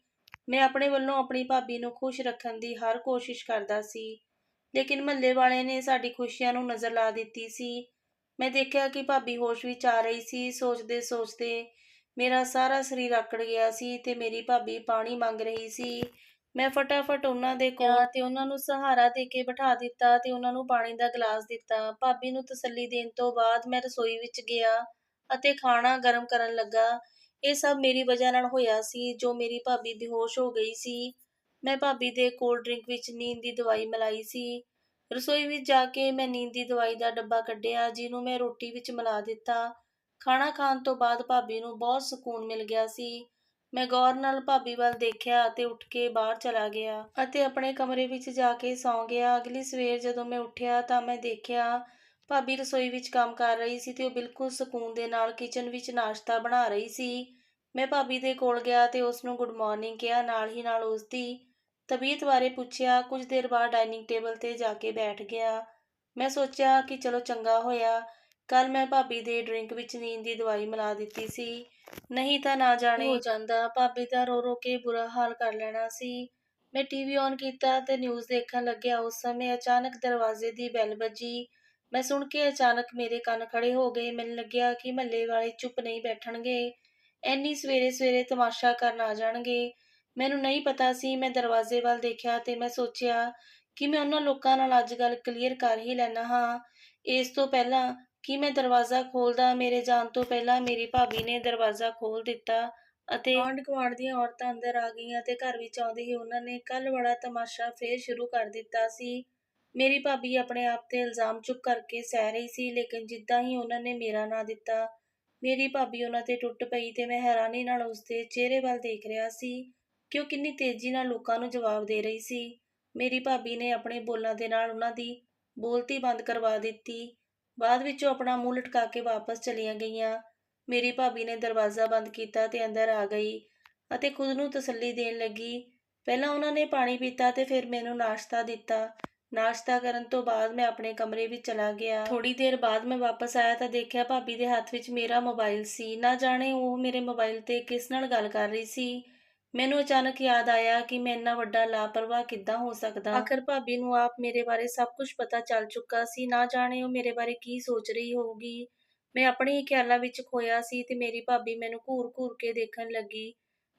ਮੈਂ ਆਪਣੇ ਵੱਲੋਂ ਆਪਣੀ ਭਾਬੀ ਨੂੰ ਖੁਸ਼ ਰੱਖਣ ਦੀ ਹਰ ਕੋਸ਼ਿਸ਼ ਕਰਦਾ ਸੀ, ਲੇਕਿਨ ਮੁਹੱਲੇ ਵਾਲੇ ਨੇ ਸਾਡੀ ਖੁਸ਼ੀਆਂ ਨੂੰ ਨਜ਼ਰ ਲਾ ਦਿੱਤੀ ਸੀ। ਮੈਂ ਦੇਖਿਆ ਕਿ ਭਾਬੀ ਹੋਸ਼ ਵਿੱਚ ਆ ਰਹੀ ਸੀ। ਸੋਚਦੇ-ਸੋਚਦੇ ਮੇਰਾ ਸਾਰਾ ਸਰੀਰ ਆਕੜ ਗਿਆ ਸੀ ਤੇ ਮੇਰੀ ਭਾਬੀ ਪਾਣੀ ਮੰਗ ਰਹੀ ਸੀ। ਮੈਂ ਫਟਾਫਟ ਉਹਨਾਂ ਦੇ ਕੋਲ ਗਿਆ ਤੇ ਉਹਨਾਂ ਨੂੰ ਸਹਾਰਾ ਦੇ ਕੇ ਬਿਠਾ ਦਿੱਤਾ ਤੇ ਉਹਨਾਂ ਨੂੰ ਪਾਣੀ ਦਾ ਗਲਾਸ ਦਿੱਤਾ। ਭਾਬੀ ਨੂੰ ਤਸੱਲੀ ਦੇਣ ਤੋਂ ਬਾਅਦ ਮੈਂ ਰਸੋਈ ਵਿੱਚ ਗਿਆ ਅਤੇ ਖਾਣਾ ਗਰਮ ਕਰਨ ਲੱਗਾ। ਇਹ ਸਭ ਮੇਰੀ ਵਜ੍ਹਾ ਨਾਲ ਹੋਇਆ ਸੀ, ਜੋ ਮੇਰੀ ਭਾਬੀ ਬੇਹੋਸ਼ ਹੋ ਗਈ ਸੀ। ਮੈਂ ਭਾਬੀ ਦੇ ਕੋਲਡ ਡਰਿੰਕ ਵਿੱਚ ਨੀਂਦ ਦੀ ਦਵਾਈ ਮਿਲਾਈ ਸੀ। ਰਸੋਈ ਵਿੱਚ ਜਾ ਕੇ ਮੈਂ ਨੀਂਦ ਦੀ ਦਵਾਈ ਦਾ ਡੱਬਾ ਕੱਢਿਆ, ਜਿਹਨੂੰ ਮੈਂ ਰੋਟੀ ਵਿੱਚ ਮਿਲਾ ਦਿੱਤਾ। ਖਾਣਾ ਖਾਣ ਤੋਂ ਬਾਅਦ ਭਾਬੀ ਨੂੰ ਬਹੁਤ ਸਕੂਨ ਮਿਲ ਗਿਆ ਸੀ। ਮੈਂ ਗੌਰ ਨਾਲ ਭਾਬੀ ਵੱਲ ਦੇਖਿਆ ਅਤੇ ਉੱਠ ਕੇ ਬਾਹਰ ਚਲਾ ਗਿਆ ਅਤੇ ਆਪਣੇ ਕਮਰੇ ਵਿੱਚ ਜਾ ਕੇ ਸੌਂ ਗਿਆ। ਅਗਲੀ ਸਵੇਰ ਜਦੋਂ ਮੈਂ ਉੱਠਿਆ ਤਾਂ ਮੈਂ ਦੇਖਿਆ ਭਾਬੀ ਰਸੋਈ ਵਿੱਚ ਕੰਮ ਕਰ ਰਹੀ ਸੀ ਤੇ ਉਹ ਬਿਲਕੁਲ ਸਕੂਨ ਦੇ ਨਾਲ ਕਿਚਨ ਵਿੱਚ ਨਾਸ਼ਤਾ ਬਣਾ ਰਹੀ ਸੀ। ਮੈਂ ਭਾਬੀ ਦੇ ਕੋਲ ਗਿਆ ਤੇ ਉਸ ਨੂੰ ਗੁੱਡ ਮਾਰਨਿੰਗ ਕਿਹਾ, ਨਾਲ ਹੀ ਨਾਲ ਉਸ ਦੀ ਤਬੀਅਤ ਬਾਰੇ ਪੁੱਛਿਆ। ਕੁਝ ਦੇਰ ਬਾਅਦ ਡਾਈਨਿੰਗ ਟੇਬਲ 'ਤੇ ਜਾ ਕੇ ਬੈਠ ਗਿਆ। ਮੈਂ ਸੋਚਿਆ ਕਿ ਚਲੋ ਚੰਗਾ ਹੋਇਆ ਕੱਲ੍ਹ ਮੈਂ ਭਾਬੀ ਦੇ ਡਰਿੰਕ ਵਿੱਚ ਨੀਂਦ ਦੀ ਦਵਾਈ ਮਿਲਾ ਦਿੱਤੀ ਸੀ, ਨਹੀਂ ਤਾਂ ਨਾ ਜਾਣੇ ਹੋ ਜਾਂਦਾ। ਭਾਬੀ ਦਾ ਰੋ-ਰੋ ਕੇ ਬੁਰਾ ਹਾਲ ਕਰ ਲੈਣਾ ਸੀ। ਮੈਂ ਟੀਵੀ ਔਨ ਕੀਤਾ ਤੇ ਨਿਊਜ਼ ਦੇਖਣ ਲੱਗਿਆ। ਉਸ ਸਮੇਂ ਅਚਾਨਕ ਦਰਵਾਜ਼ੇ ਦੀ ਬੈਲ ਵੱਜੀ। ਮੈਂ ਸੁਣ ਕੇ ਅਚਾਨਕ ਮੇਰੇ ਕੰਨ ਖੜੇ ਹੋ ਗਏ। ਮੈਨੂੰ ਲੱਗਿਆ ਕਿ ਮੁਹੱਲੇ ਵਾਲੇ ਚੁੱਪ ਨਹੀਂ ਬੈਠਣਗੇ, ਇੰਨੀ ਸਵੇਰੇ-ਸਵੇਰੇ ਤਮਾਸ਼ਾ ਕਰਨ ਆ ਜਾਣਗੇ। ਮੈਨੂੰ ਨਹੀਂ ਪਤਾ ਸੀ। ਮੈਂ ਦਰਵਾਜ਼ੇ ਵੱਲ ਦੇਖਿਆ ਤੇ ਮੈਂ ਸੋਚਿਆ ਕਿ ਮੈਂ ਉਹਨਾਂ ਲੋਕਾਂ ਨਾਲ ਅੱਜ ਗੱਲ ਕਲੀਅਰ ਕਰ ਹੀ ਲੈਣਾ ਹਾਂ। ਇਸ ਤੋਂ ਪਹਿਲਾਂ ਕਿ ਮੈਂ ਦਰਵਾਜ਼ਾ ਖੋਲ੍ਹਦਾ, ਮੇਰੇ ਜਾਣ ਤੋਂ ਪਹਿਲਾਂ ਮੇਰੀ ਭਾਬੀ ਨੇ ਦਰਵਾਜ਼ਾ ਖੋਲ੍ਹ ਦਿੱਤਾ ਅਤੇ ਆਂਢ-ਗੁਆਂਢ ਦੀਆਂ ਔਰਤਾਂ ਅੰਦਰ ਆ ਗਈਆਂ ਤੇ ਘਰ ਵਿੱਚ ਆਉਂਦੇ ਹੀ ਉਹਨਾਂ ਨੇ ਕੱਲ੍ਹ ਵਾਲਾ ਤਮਾਸ਼ਾ ਫੇਰ ਸ਼ੁਰੂ ਕਰ ਦਿੱਤਾ ਸੀ। ਮੇਰੀ ਭਾਬੀ ਆਪਣੇ ਆਪ 'ਤੇ ਇਲਜ਼ਾਮ ਚੁੱਕ ਕਰਕੇ ਸਹਿ ਰਹੀ ਸੀ, ਲੇਕਿਨ ਜਿੱਦਾਂ ਹੀ ਉਹਨਾਂ ਨੇ ਮੇਰਾ ਨਾਂ ਦਿੱਤਾ, ਮੇਰੀ ਭਾਬੀ ਉਹਨਾਂ 'ਤੇ ਟੁੱਟ ਪਈ ਤੇ ਮੈਂ ਹੈਰਾਨੀ ਨਾਲ ਉਸਦੇ ਚਿਹਰੇ ਵੱਲ ਦੇਖ ਰਿਹਾ ਸੀ ਕਿ ਉਹ ਕਿੰਨੀ ਤੇਜ਼ੀ ਨਾਲ ਲੋਕਾਂ ਨੂੰ ਜਵਾਬ ਦੇ ਰਹੀ ਸੀ। ਮੇਰੀ ਭਾਬੀ ਨੇ ਆਪਣੇ ਬੋਲਾਂ ਦੇ ਨਾਲ ਉਹਨਾਂ ਦੀ ਬੋਲਤੀ ਬੰਦ ਕਰਵਾ ਦਿੱਤੀ। ਬਾਅਦ ਵਿੱਚ ਉਹ ਆਪਣਾ ਮੂੰਹ ਲਟਕਾ ਕੇ ਵਾਪਸ ਚਲੀਆਂ ਗਈਆਂ। ਮੇਰੀ ਭਾਬੀ ਨੇ ਦਰਵਾਜ਼ਾ ਬੰਦ ਕੀਤਾ ਤੇ ਅੰਦਰ ਆ ਗਈ ਅਤੇ ਖੁਦ ਨੂੰ ਤਸੱਲੀ ਦੇਣ ਲੱਗੀ। ਪਹਿਲਾਂ ਉਹਨਾਂ ਨੇ ਪਾਣੀ ਪੀਤਾ ਤੇ ਫਿਰ ਮੈਨੂੰ ਨਾਸ਼ਤਾ ਦਿੱਤਾ। ਨਾਸ਼ਤਾ ਕਰਨ ਤੋਂ ਬਾਅਦ ਮੈਂ ਆਪਣੇ ਕਮਰੇ ਵਿੱਚ ਚਲਾ ਗਿਆ। ਥੋੜ੍ਹੀ ਦੇਰ ਬਾਅਦ ਮੈਂ ਵਾਪਸ ਆਇਆ ਤਾਂ ਦੇਖਿਆ ਭਾਬੀ ਦੇ ਹੱਥ ਵਿੱਚ ਮੇਰਾ ਮੋਬਾਈਲ ਸੀ। ਨਾ ਜਾਣੇ ਉਹ ਮੇਰੇ ਮੋਬਾਈਲ 'ਤੇ ਕਿਸ ਨਾਲ ਗੱਲ ਕਰ ਰਹੀ ਸੀ। ਮੈਨੂੰ ਅਚਾਨਕ ਯਾਦ ਆਇਆ ਕਿ ਮੈਂ ਇੰਨਾ ਵੱਡਾ ਲਾਪਰਵਾਹ ਕਿੱਦਾਂ ਹੋ ਸਕਦਾ। ਆਖਰ ਭਾਬੀ ਨੂੰ ਆਪ ਮੇਰੇ ਬਾਰੇ ਸਭ ਕੁਝ ਪਤਾ ਚੱਲ ਚੁੱਕਾ ਸੀ। ਨਾ ਜਾਣੇ ਉਹ ਮੇਰੇ ਬਾਰੇ ਕੀ ਸੋਚ ਰਹੀ ਹੋਊਗੀ। ਮੈਂ ਆਪਣੇ ਹੀ ਖਿਆਲਾਂ ਵਿੱਚ ਖੋਇਆ ਸੀ ਤੇ ਮੇਰੀ ਭਾਬੀ ਮੈਨੂੰ ਘੂਰ-ਘੂਰ ਕੇ ਦੇਖਣ ਲੱਗੀ।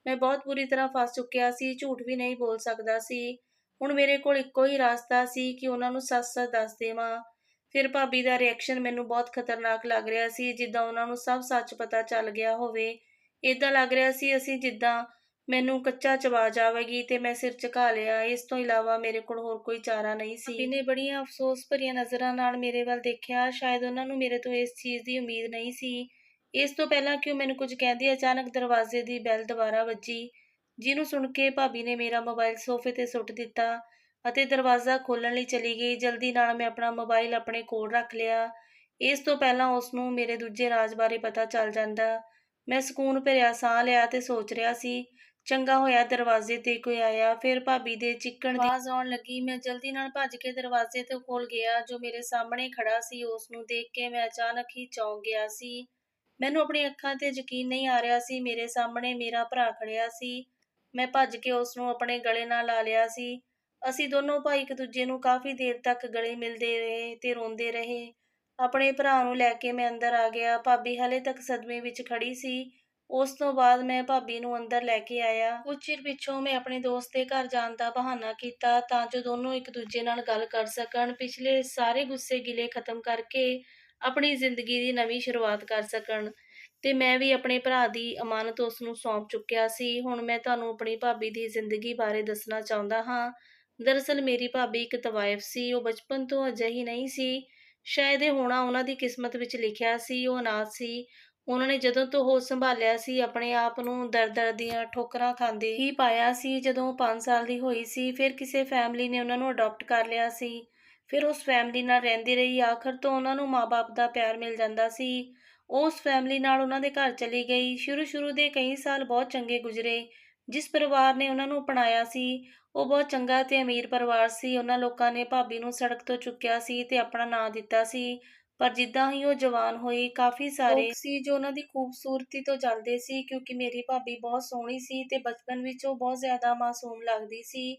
ਮੈਂ ਬਹੁਤ ਬੁਰੀ ਤਰ੍ਹਾਂ ਫਸ ਚੁੱਕਿਆ ਸੀ, ਝੂਠ ਵੀ ਨਹੀਂ ਬੋਲ ਸਕਦਾ ਸੀ। ਹੁਣ ਮੇਰੇ ਕੋਲ ਇੱਕੋ ਹੀ ਰਾਸਤਾ ਸੀ ਕਿ ਉਹਨਾਂ ਨੂੰ ਸੱਚ-ਸੱਚ ਦੱਸ ਦੇਵਾਂ। ਫਿਰ ਭਾਬੀ ਦਾ ਰਿਐਕਸ਼ਨ ਮੈਨੂੰ ਬਹੁਤ ਖਤਰਨਾਕ ਲੱਗ ਰਿਹਾ ਸੀ, ਜਿੱਦਾਂ ਉਹਨਾਂ ਨੂੰ ਸਭ ਸੱਚ ਪਤਾ ਚੱਲ ਗਿਆ ਹੋਵੇ। ਏਦਾਂ ਲੱਗ ਰਿਹਾ ਸੀ ਜਿੱਦਾਂ ਮੈਨੂੰ ਕੱਚਾ ਚਬਾ ਜਾਵੇਗੀ ਤੇ ਮੈਂ ਸਿਰ ਝੁਕਾ ਲਿਆ। ਇਸ ਤੋਂ ਇਲਾਵਾ ਮੇਰੇ ਕੋਲ ਹੋਰ ਕੋਈ ਚਾਰਾ ਨਹੀਂ ਸੀ। ਭਾਬੀ ਨੇ ਬੜੀਆਂ ਅਫ਼ਸੋਸ ਭਰੀਆਂ ਨਜ਼ਰਾਂ ਨਾਲ ਮੇਰੇ ਵੱਲ ਦੇਖਿਆ। ਸ਼ਾਇਦ ਉਹਨਾਂ ਨੂੰ ਮੇਰੇ ਤੋਂ ਇਸ ਚੀਜ਼ ਦੀ ਉਮੀਦ ਨਹੀਂ ਸੀ। ਇਸ ਤੋਂ ਪਹਿਲਾਂ ਕਿ ਉਹ ਮੈਨੂੰ ਕੁਝ ਕਹਿੰਦੀ, ਅਚਾਨਕ ਦਰਵਾਜ਼ੇ ਦੀ ਬੈਲ ਦੁਬਾਰਾ ਵੱਜੀ, ਜਿਹਨੂੰ ਸੁਣ ਕੇ ਭਾਬੀ ਨੇ ਮੇਰਾ ਮੋਬਾਈਲ ਸੋਫੇ 'ਤੇ ਸੁੱਟ ਦਿੱਤਾ ਅਤੇ ਦਰਵਾਜ਼ਾ ਖੋਲ੍ਹਣ ਲਈ ਚਲੀ ਗਈ। ਜਲਦੀ ਨਾਲ ਮੈਂ ਆਪਣਾ ਮੋਬਾਈਲ ਆਪਣੇ ਕੋਲ ਰੱਖ ਲਿਆ, ਇਸ ਤੋਂ ਪਹਿਲਾਂ ਉਸ ਨੂੰ ਮੇਰੇ ਦੂਜੇ ਰਾਜ਼ ਬਾਰੇ ਪਤਾ ਚੱਲ ਜਾਂਦਾ। ਮੈਂ ਸਕੂਨ ਭਰਿਆ ਸਾਹ ਲਿਆ ਤੇ ਸੋਚ ਰਿਹਾ ਸੀ, ਚੰਗਾ ਹੋਇਆ ਦਰਵਾਜ਼ੇ 'ਤੇ ਕੋਈ ਆਇਆ। ਫਿਰ ਭਾਬੀ ਦੇ ਚੀਕਣ ਦੀ ਆਵਾਜ਼ ਆਉਣ ਲੱਗੀ। ਮੈਂ ਜਲਦੀ ਨਾਲ ਭੱਜ ਕੇ ਦਰਵਾਜ਼ੇ ਦੇ ਕੋਲ ਗਿਆ। ਜੋ ਮੇਰੇ ਸਾਹਮਣੇ ਖੜਾ ਸੀ, ਉਸ ਨੂੰ ਦੇਖ ਕੇ ਮੈਂ ਅਚਾਨਕ ਹੀ ਚੌਂਕ ਗਿਆ ਸੀ। ਮੈਨੂੰ ਆਪਣੀ ਅੱਖਾਂ 'ਤੇ ਯਕੀਨ ਨਹੀਂ ਆ ਰਿਹਾ ਸੀ। ਮੇਰੇ ਸਾਹਮਣੇ ਮੇਰਾ ਭਰਾ ਖੜਿਆ ਸੀ। ਮੈਂ ਭੱਜ ਕੇ ਉਸ ਨੂੰ ਆਪਣੇ ਗਲੇ ਨਾਲ ਲਾ ਲਿਆ ਸੀ। ਅਸੀਂ ਦੋਨੋਂ ਭਾਈ ਇੱਕ-ਦੂਜੇ ਨੂੰ ਕਾਫ਼ੀ ਦੇਰ ਤੱਕ ਗਲੇ ਮਿਲਦੇ ਰਹੇ ਤੇ ਰੋਂਦੇ ਰਹੇ। ਆਪਣੇ ਭਰਾ ਨੂੰ ਲੈ ਕੇ ਮੈਂ ਅੰਦਰ ਆ ਗਿਆ। ਭਾਬੀ ਹਾਲੇ ਤੱਕ ਸਦਮੇ ਵਿੱਚ ਖੜੀ ਸੀ। ਉਸ ਤੋਂ ਬਾਅਦ ਮੈਂ ਭਾਬੀ ਨੂੰ ਅੰਦਰ ਲੈ ਕੇ ਆਇਆ। ਕੁਝ ਚਿਰ ਪਿੱਛੋਂ ਮੈਂ ਆਪਣੇ ਦੋਸਤ ਦੇ ਘਰ ਜਾਣ ਦਾ ਬਹਾਨਾ ਕੀਤਾ ਤਾਂ ਜੋ ਦੋਨੋਂ ਇੱਕ-ਦੂਜੇ ਨਾਲ ਗੱਲ ਕਰ ਸਕਣ, ਪਿਛਲੇ ਸਾਰੇ ਗੁੱਸੇ-ਗਿਲੇ ਖ਼ਤਮ ਕਰਕੇ ਆਪਣੀ ਜ਼ਿੰਦਗੀ ਦੀ ਨਵੀਂ ਸ਼ੁਰੂਆਤ ਕਰ ਸਕਣ। ਤੇ ਮੈਂ ਵੀ ਆਪਣੇ ਭਰਾ ਦੀ ਅਮਾਨਤ ਉਸ ਨੂੰ ਸੌਂਪ ਚੁੱਕਿਆ ਸੀ। ਹੁਣ ਮੈਂ ਤੁਹਾਨੂੰ ਆਪਣੀ ਭਾਬੀ ਦੀ ਜ਼ਿੰਦਗੀ ਬਾਰੇ ਦੱਸਣਾ ਚਾਹੁੰਦਾ ਹਾਂ। ਦਰਅਸਲ ਮੇਰੀ ਭਾਬੀ ਇੱਕ ਤਵਾਇਫ ਸੀ। ਉਹ ਬਚਪਨ ਤੋਂ ਅਜਿਹੀ ਨਹੀਂ ਸੀ। ਸ਼ਾਇਦ ਇਹ ਹੋਣਾ ਉਹਨਾਂ ਦੀ ਕਿਸਮਤ ਵਿੱਚ ਲਿਖਿਆ ਸੀ। ਉਹ ਅਨਾਥ ਸੀ। ਉਹਨਾਂ ਨੇ ਜਦੋਂ ਤੋਂ ਹੋਸ਼ ਸੰਭਾਲਿਆ ਸੀ, ਆਪਣੇ ਆਪ ਨੂੰ ਦਰ-ਦਰ ਦੀਆਂ ਠੋਕਰਾਂ ਖਾਂਦੇ ਹੀ ਪਾਇਆ ਸੀ। ਜਦੋਂ ਉਹ 5 ਸਾਲ ਦੀ ਹੋਈ ਸੀ, ਫਿਰ ਕਿਸੇ ਫੈਮਿਲੀ ਨੇ ਉਹਨਾਂ ਨੂੰ ਅਡਾਪਟ ਕਰ ਲਿਆ ਸੀ। ਫਿਰ ਉਸ ਫੈਮਿਲੀ ਨਾਲ ਰਹਿੰਦੀ ਰਹੀ। ਆਖਰ ਤੋਂ ਉਹਨਾਂ ਨੂੰ ਮਾਂ-ਬਾਪ ਦਾ ਪਿਆਰ ਮਿਲ ਜਾਂਦਾ ਸੀ। ਉਹ ਉਸ ਫੈਮਿਲੀ ਨਾਲ ਉਹਨਾਂ ਦੇ ਘਰ ਚਲੀ ਗਈ। ਸ਼ੁਰੂ ਦੇ ਕਈ ਸਾਲ ਬਹੁਤ ਚੰਗੇ ਗੁਜ਼ਰੇ। ਜਿਸ ਪਰਿਵਾਰ ਨੇ ਉਹਨਾਂ ਨੂੰ ਅਪਣਾਇਆ ਸੀ, ਉਹ ਬਹੁਤ ਚੰਗਾ ਤੇ ਅਮੀਰ ਪਰਿਵਾਰ ਸੀ। ਉਹਨਾਂ ਲੋਕਾਂ ਨੇ ਭਾਬੀ ਨੂੰ ਸੜਕ ਤੋਂ ਚੁੱਕਿਆ ਸੀ ਤੇ ਆਪਣਾ ਨਾਂ ਦਿੱਤਾ ਸੀ। ਪਰ ਜਿੱਦਾਂ ਹੀ ਉਹ ਜਵਾਨ ਹੋਈ, ਕਾਫ਼ੀ ਸਾਰੇ ਲੋਕ ਸੀ ਜੋ ਉਹਨਾਂ ਦੀ ਖੂਬਸੂਰਤੀ ਤੋਂ ਜਲਦੇ ਸੀ, ਕਿਉਂਕਿ ਮੇਰੀ ਭਾਬੀ ਬਹੁਤ ਸੋਹਣੀ ਸੀ ਤੇ ਬਚਪਨ ਵਿੱਚ ਉਹ ਬਹੁਤ ਜ਼ਿਆਦਾ ਮਾਸੂਮ ਲੱਗਦੀ ਸੀ।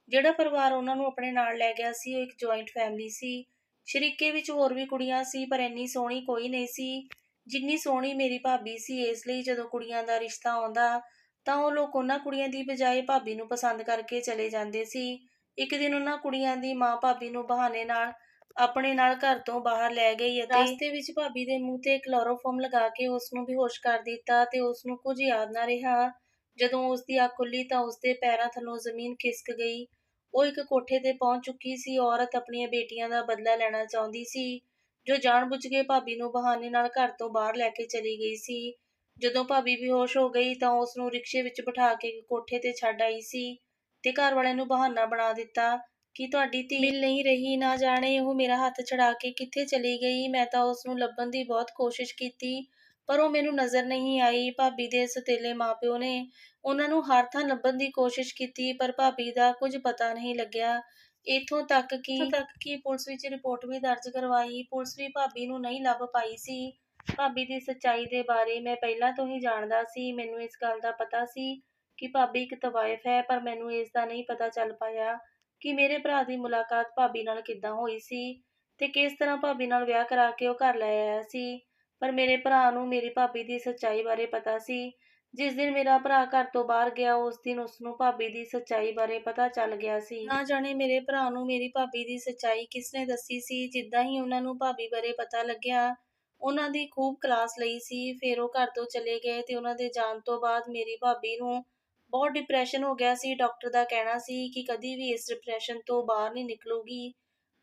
ਜਿਹੜਾ ਪਰਿਵਾਰ ਉਹਨਾਂ ਨੂੰ ਆਪਣੇ ਨਾਲ ਲੈ ਗਿਆ ਸੀ, ਉਹ ਇੱਕ ਜੁਆਇੰਟ ਫੈਮਿਲੀ ਸੀ। ਸ਼ਰੀਕੇ ਵਿੱਚ ਹੋਰ ਵੀ ਕੁੜੀਆਂ ਸੀ, ਪਰ ਇੰਨੀ ਸੋਹਣੀ ਕੋਈ ਨਹੀਂ ਸੀ ਜਿੰਨੀ ਸੋਹਣੀ ਮੇਰੀ ਭਾਬੀ ਸੀ। ਇਸ ਲਈ ਜਦੋਂ ਕੁੜੀਆਂ ਦਾ ਰਿਸ਼ਤਾ ਆਉਂਦਾ ਤਾਂ ਉਹ ਲੋਕ ਉਹਨਾਂ ਕੁੜੀਆਂ ਦੀ ਬਜਾਏ ਭਾਬੀ ਨੂੰ ਪਸੰਦ ਕਰਕੇ ਚਲੇ ਜਾਂਦੇ ਸੀ। ਇੱਕ ਦਿਨ ਉਹਨਾਂ ਕੁੜੀਆਂ ਦੀ ਮਾਂ ਭਾਬੀ ਨੂੰ ਬਹਾਨੇ ਨਾਲ ਆਪਣੇ ਨਾਲ ਘਰ ਤੋਂ ਬਾਹਰ ਲੈ ਗਈ ਅਤੇ ਰਸਤੇ ਵਿੱਚ ਭਾਬੀ ਦੇ ਮੂੰਹ 'ਤੇ ਕਲੋਰੋਫਾਰਮ ਲਗਾ ਕੇ ਉਸ ਨੂੰ ਬੇਹੋਸ਼ ਕਰ ਦਿੱਤਾ ਤੇ ਉਸ ਨੂੰ ਕੁਝ ਯਾਦ ਨਾ ਰਿਹਾ। ਜਦੋਂ ਉਸ ਦੀ ਅੱਖ ਖੁੱਲ੍ਹੀ ਤਾਂ ਉਸ ਦੇ ਪੈਰਾਂ ਥੱਲੋਂ ਜ਼ਮੀਨ ਖਿਸਕ ਗਈ। ਉਹ ਇੱਕ ਕੋਠੇ 'ਤੇ ਪਹੁੰਚ ਚੁੱਕੀ ਸੀ। ਔਰਤ ਆਪਣੀਆਂ ਬੇਟੀਆਂ ਦਾ ਬਦਲਾ ਲੈਣਾ ਚਾਹੁੰਦੀ ਸੀ, ਜੋ ਜਾਣ-ਬੁੱਝ ਕੇ ਭਾਬੀ ਨੂੰ ਬਹਾਨੇ ਨਾਲ ਘਰ ਤੋਂ ਬਾਹਰ ਲੈ ਕੇ ਚਲੀ ਗਈ ਸੀ। ਜਦੋਂ ਭਾਬੀ ਬੇਹੋਸ਼ ਹੋ ਗਈ ਤਾਂ ਉਸ ਨੂੰ ਰਿਕਸ਼ੇ ਵਿੱਚ ਬਿਠਾ ਕੇ ਕੋਠੇ 'ਤੇ ਛੱਡ ਆਈ ਸੀ ਤੇ ਘਰ ਵਾਲਿਆਂ ਨੂੰ ਬਹਾਨਾ ਬਣਾ ਦਿੱਤਾ ਕਿ ਤੁਹਾਡੀ ਧੀ ਮਿਲ ਨਹੀਂ ਰਹੀ, ਨਾ ਜਾਣੇ ਉਹ ਮੇਰਾ ਹੱਥ ਛੁਡਾ ਕੇ ਕਿੱਥੇ ਚਲੀ ਗਈ। ਮੈਂ ਤਾਂ ਉਸ ਨੂੰ ਲੱਭਣ ਦੀ ਬਹੁਤ ਕੋਸ਼ਿਸ਼ ਕੀਤੀ, ਪਰ ਉਹ ਮੈਨੂੰ ਨਜ਼ਰ ਨਹੀਂ ਆਈ। ਭਾਬੀ ਦੇ ਸੌਤੇਲੇ ਮਾਂ-ਪਿਓ ਨੇ ਉਹਨਾਂ ਨੂੰ ਹਰ ਥਾਂ ਲੱਭਣ ਦੀ ਕੋਸ਼ਿਸ਼ ਕੀਤੀ, ਪਰ ਭਾਬੀ ਦਾ ਕੁਝ ਪਤਾ ਨਹੀਂ ਲੱਗਿਆ। ਇੱਥੋਂ ਤੱਕ ਕਿ ਪੁਲਿਸ ਵਿੱਚ ਰਿਪੋਰਟ ਵੀ ਦਰਜ ਕਰਵਾਈ। ਪੁਲਿਸ ਵੀ ਭਾਬੀ ਨੂੰ ਨਹੀਂ ਲੱਭ ਪਾਈ ਸੀ। ਭਾਬੀ ਦੀ ਸੱਚਾਈ ਦੇ ਬਾਰੇ ਮੈਂ ਪਹਿਲਾਂ ਤੋਂ ਹੀ ਜਾਣਦਾ ਸੀ। ਮੈਨੂੰ ਇਸ ਗੱਲ ਦਾ ਪਤਾ ਸੀ ਕਿ ਭਾਬੀ ਇੱਕ ਤਵਾਇਫ ਹੈ, ਪਰ ਮੈਨੂੰ ਇਸ ਦਾ ਨਹੀਂ ਪਤਾ ਚੱਲ ਪਾਇਆ ਕਿ ਮੇਰੇ ਭਰਾ ਦੀ ਮੁਲਾਕਾਤ ਭਾਬੀ ਨਾਲ ਕਿੱਦਾਂ ਹੋਈ ਸੀ ਤੇ ਕਿਸ ਤਰ੍ਹਾਂ ਭਾਬੀ ਨਾਲ ਵਿਆਹ ਕਰਾ ਕੇ ਉਹ ਘਰ ਲੈ ਆਇਆ ਸੀ। ਪਰ ਮੇਰੇ ਭਰਾ ਨੂੰ ਮੇਰੀ ਭਾਬੀ ਦੀ ਸੱਚਾਈ ਬਾਰੇ ਪਤਾ ਸੀ। ਜਿਸ ਦਿਨ ਮੇਰਾ ਭਰਾ ਘਰ ਤੋਂ ਬਾਹਰ ਗਿਆ, ਉਸ ਦਿਨ ਉਸਨੂੰ ਭਾਬੀ ਦੀ ਸੱਚਾਈ ਬਾਰੇ ਪਤਾ ਚੱਲ ਗਿਆ ਸੀ। ਨਾ ਜਾਣੇ ਮੇਰੇ ਭਰਾ ਨੂੰ ਮੇਰੀ ਭਾਬੀ ਦੀ ਸੱਚਾਈ ਕਿਸਨੇ ਦੱਸੀ ਸੀ। ਜਿੱਦਾਂ ਹੀ ਉਹਨਾਂ ਨੂੰ ਭਾਬੀ ਬਾਰੇ ਪਤਾ ਲੱਗਿਆ, ਉਹਨਾਂ ਦੀ ਖੂਬ ਕਲਾਸ ਲਈ ਸੀ। ਫਿਰ ਉਹ ਘਰ ਤੋਂ ਚਲੇ ਗਏ ਤੇ ਉਹਨਾਂ ਦੇ ਜਾਣ ਤੋਂ ਬਾਅਦ ਮੇਰੀ ਭਾਬੀ ਨੂੰ ਬਹੁਤ ਡਿਪਰੈਸ਼ਨ ਹੋ ਗਿਆ ਸੀ। ਡਾਕਟਰ ਦਾ ਕਹਿਣਾ ਸੀ ਕਿ ਕਦੀ ਵੀ ਇਸ ਡਿਪਰੈਸ਼ਨ ਤੋਂ ਬਾਹਰ ਨਹੀਂ ਨਿਕਲੂਗੀ,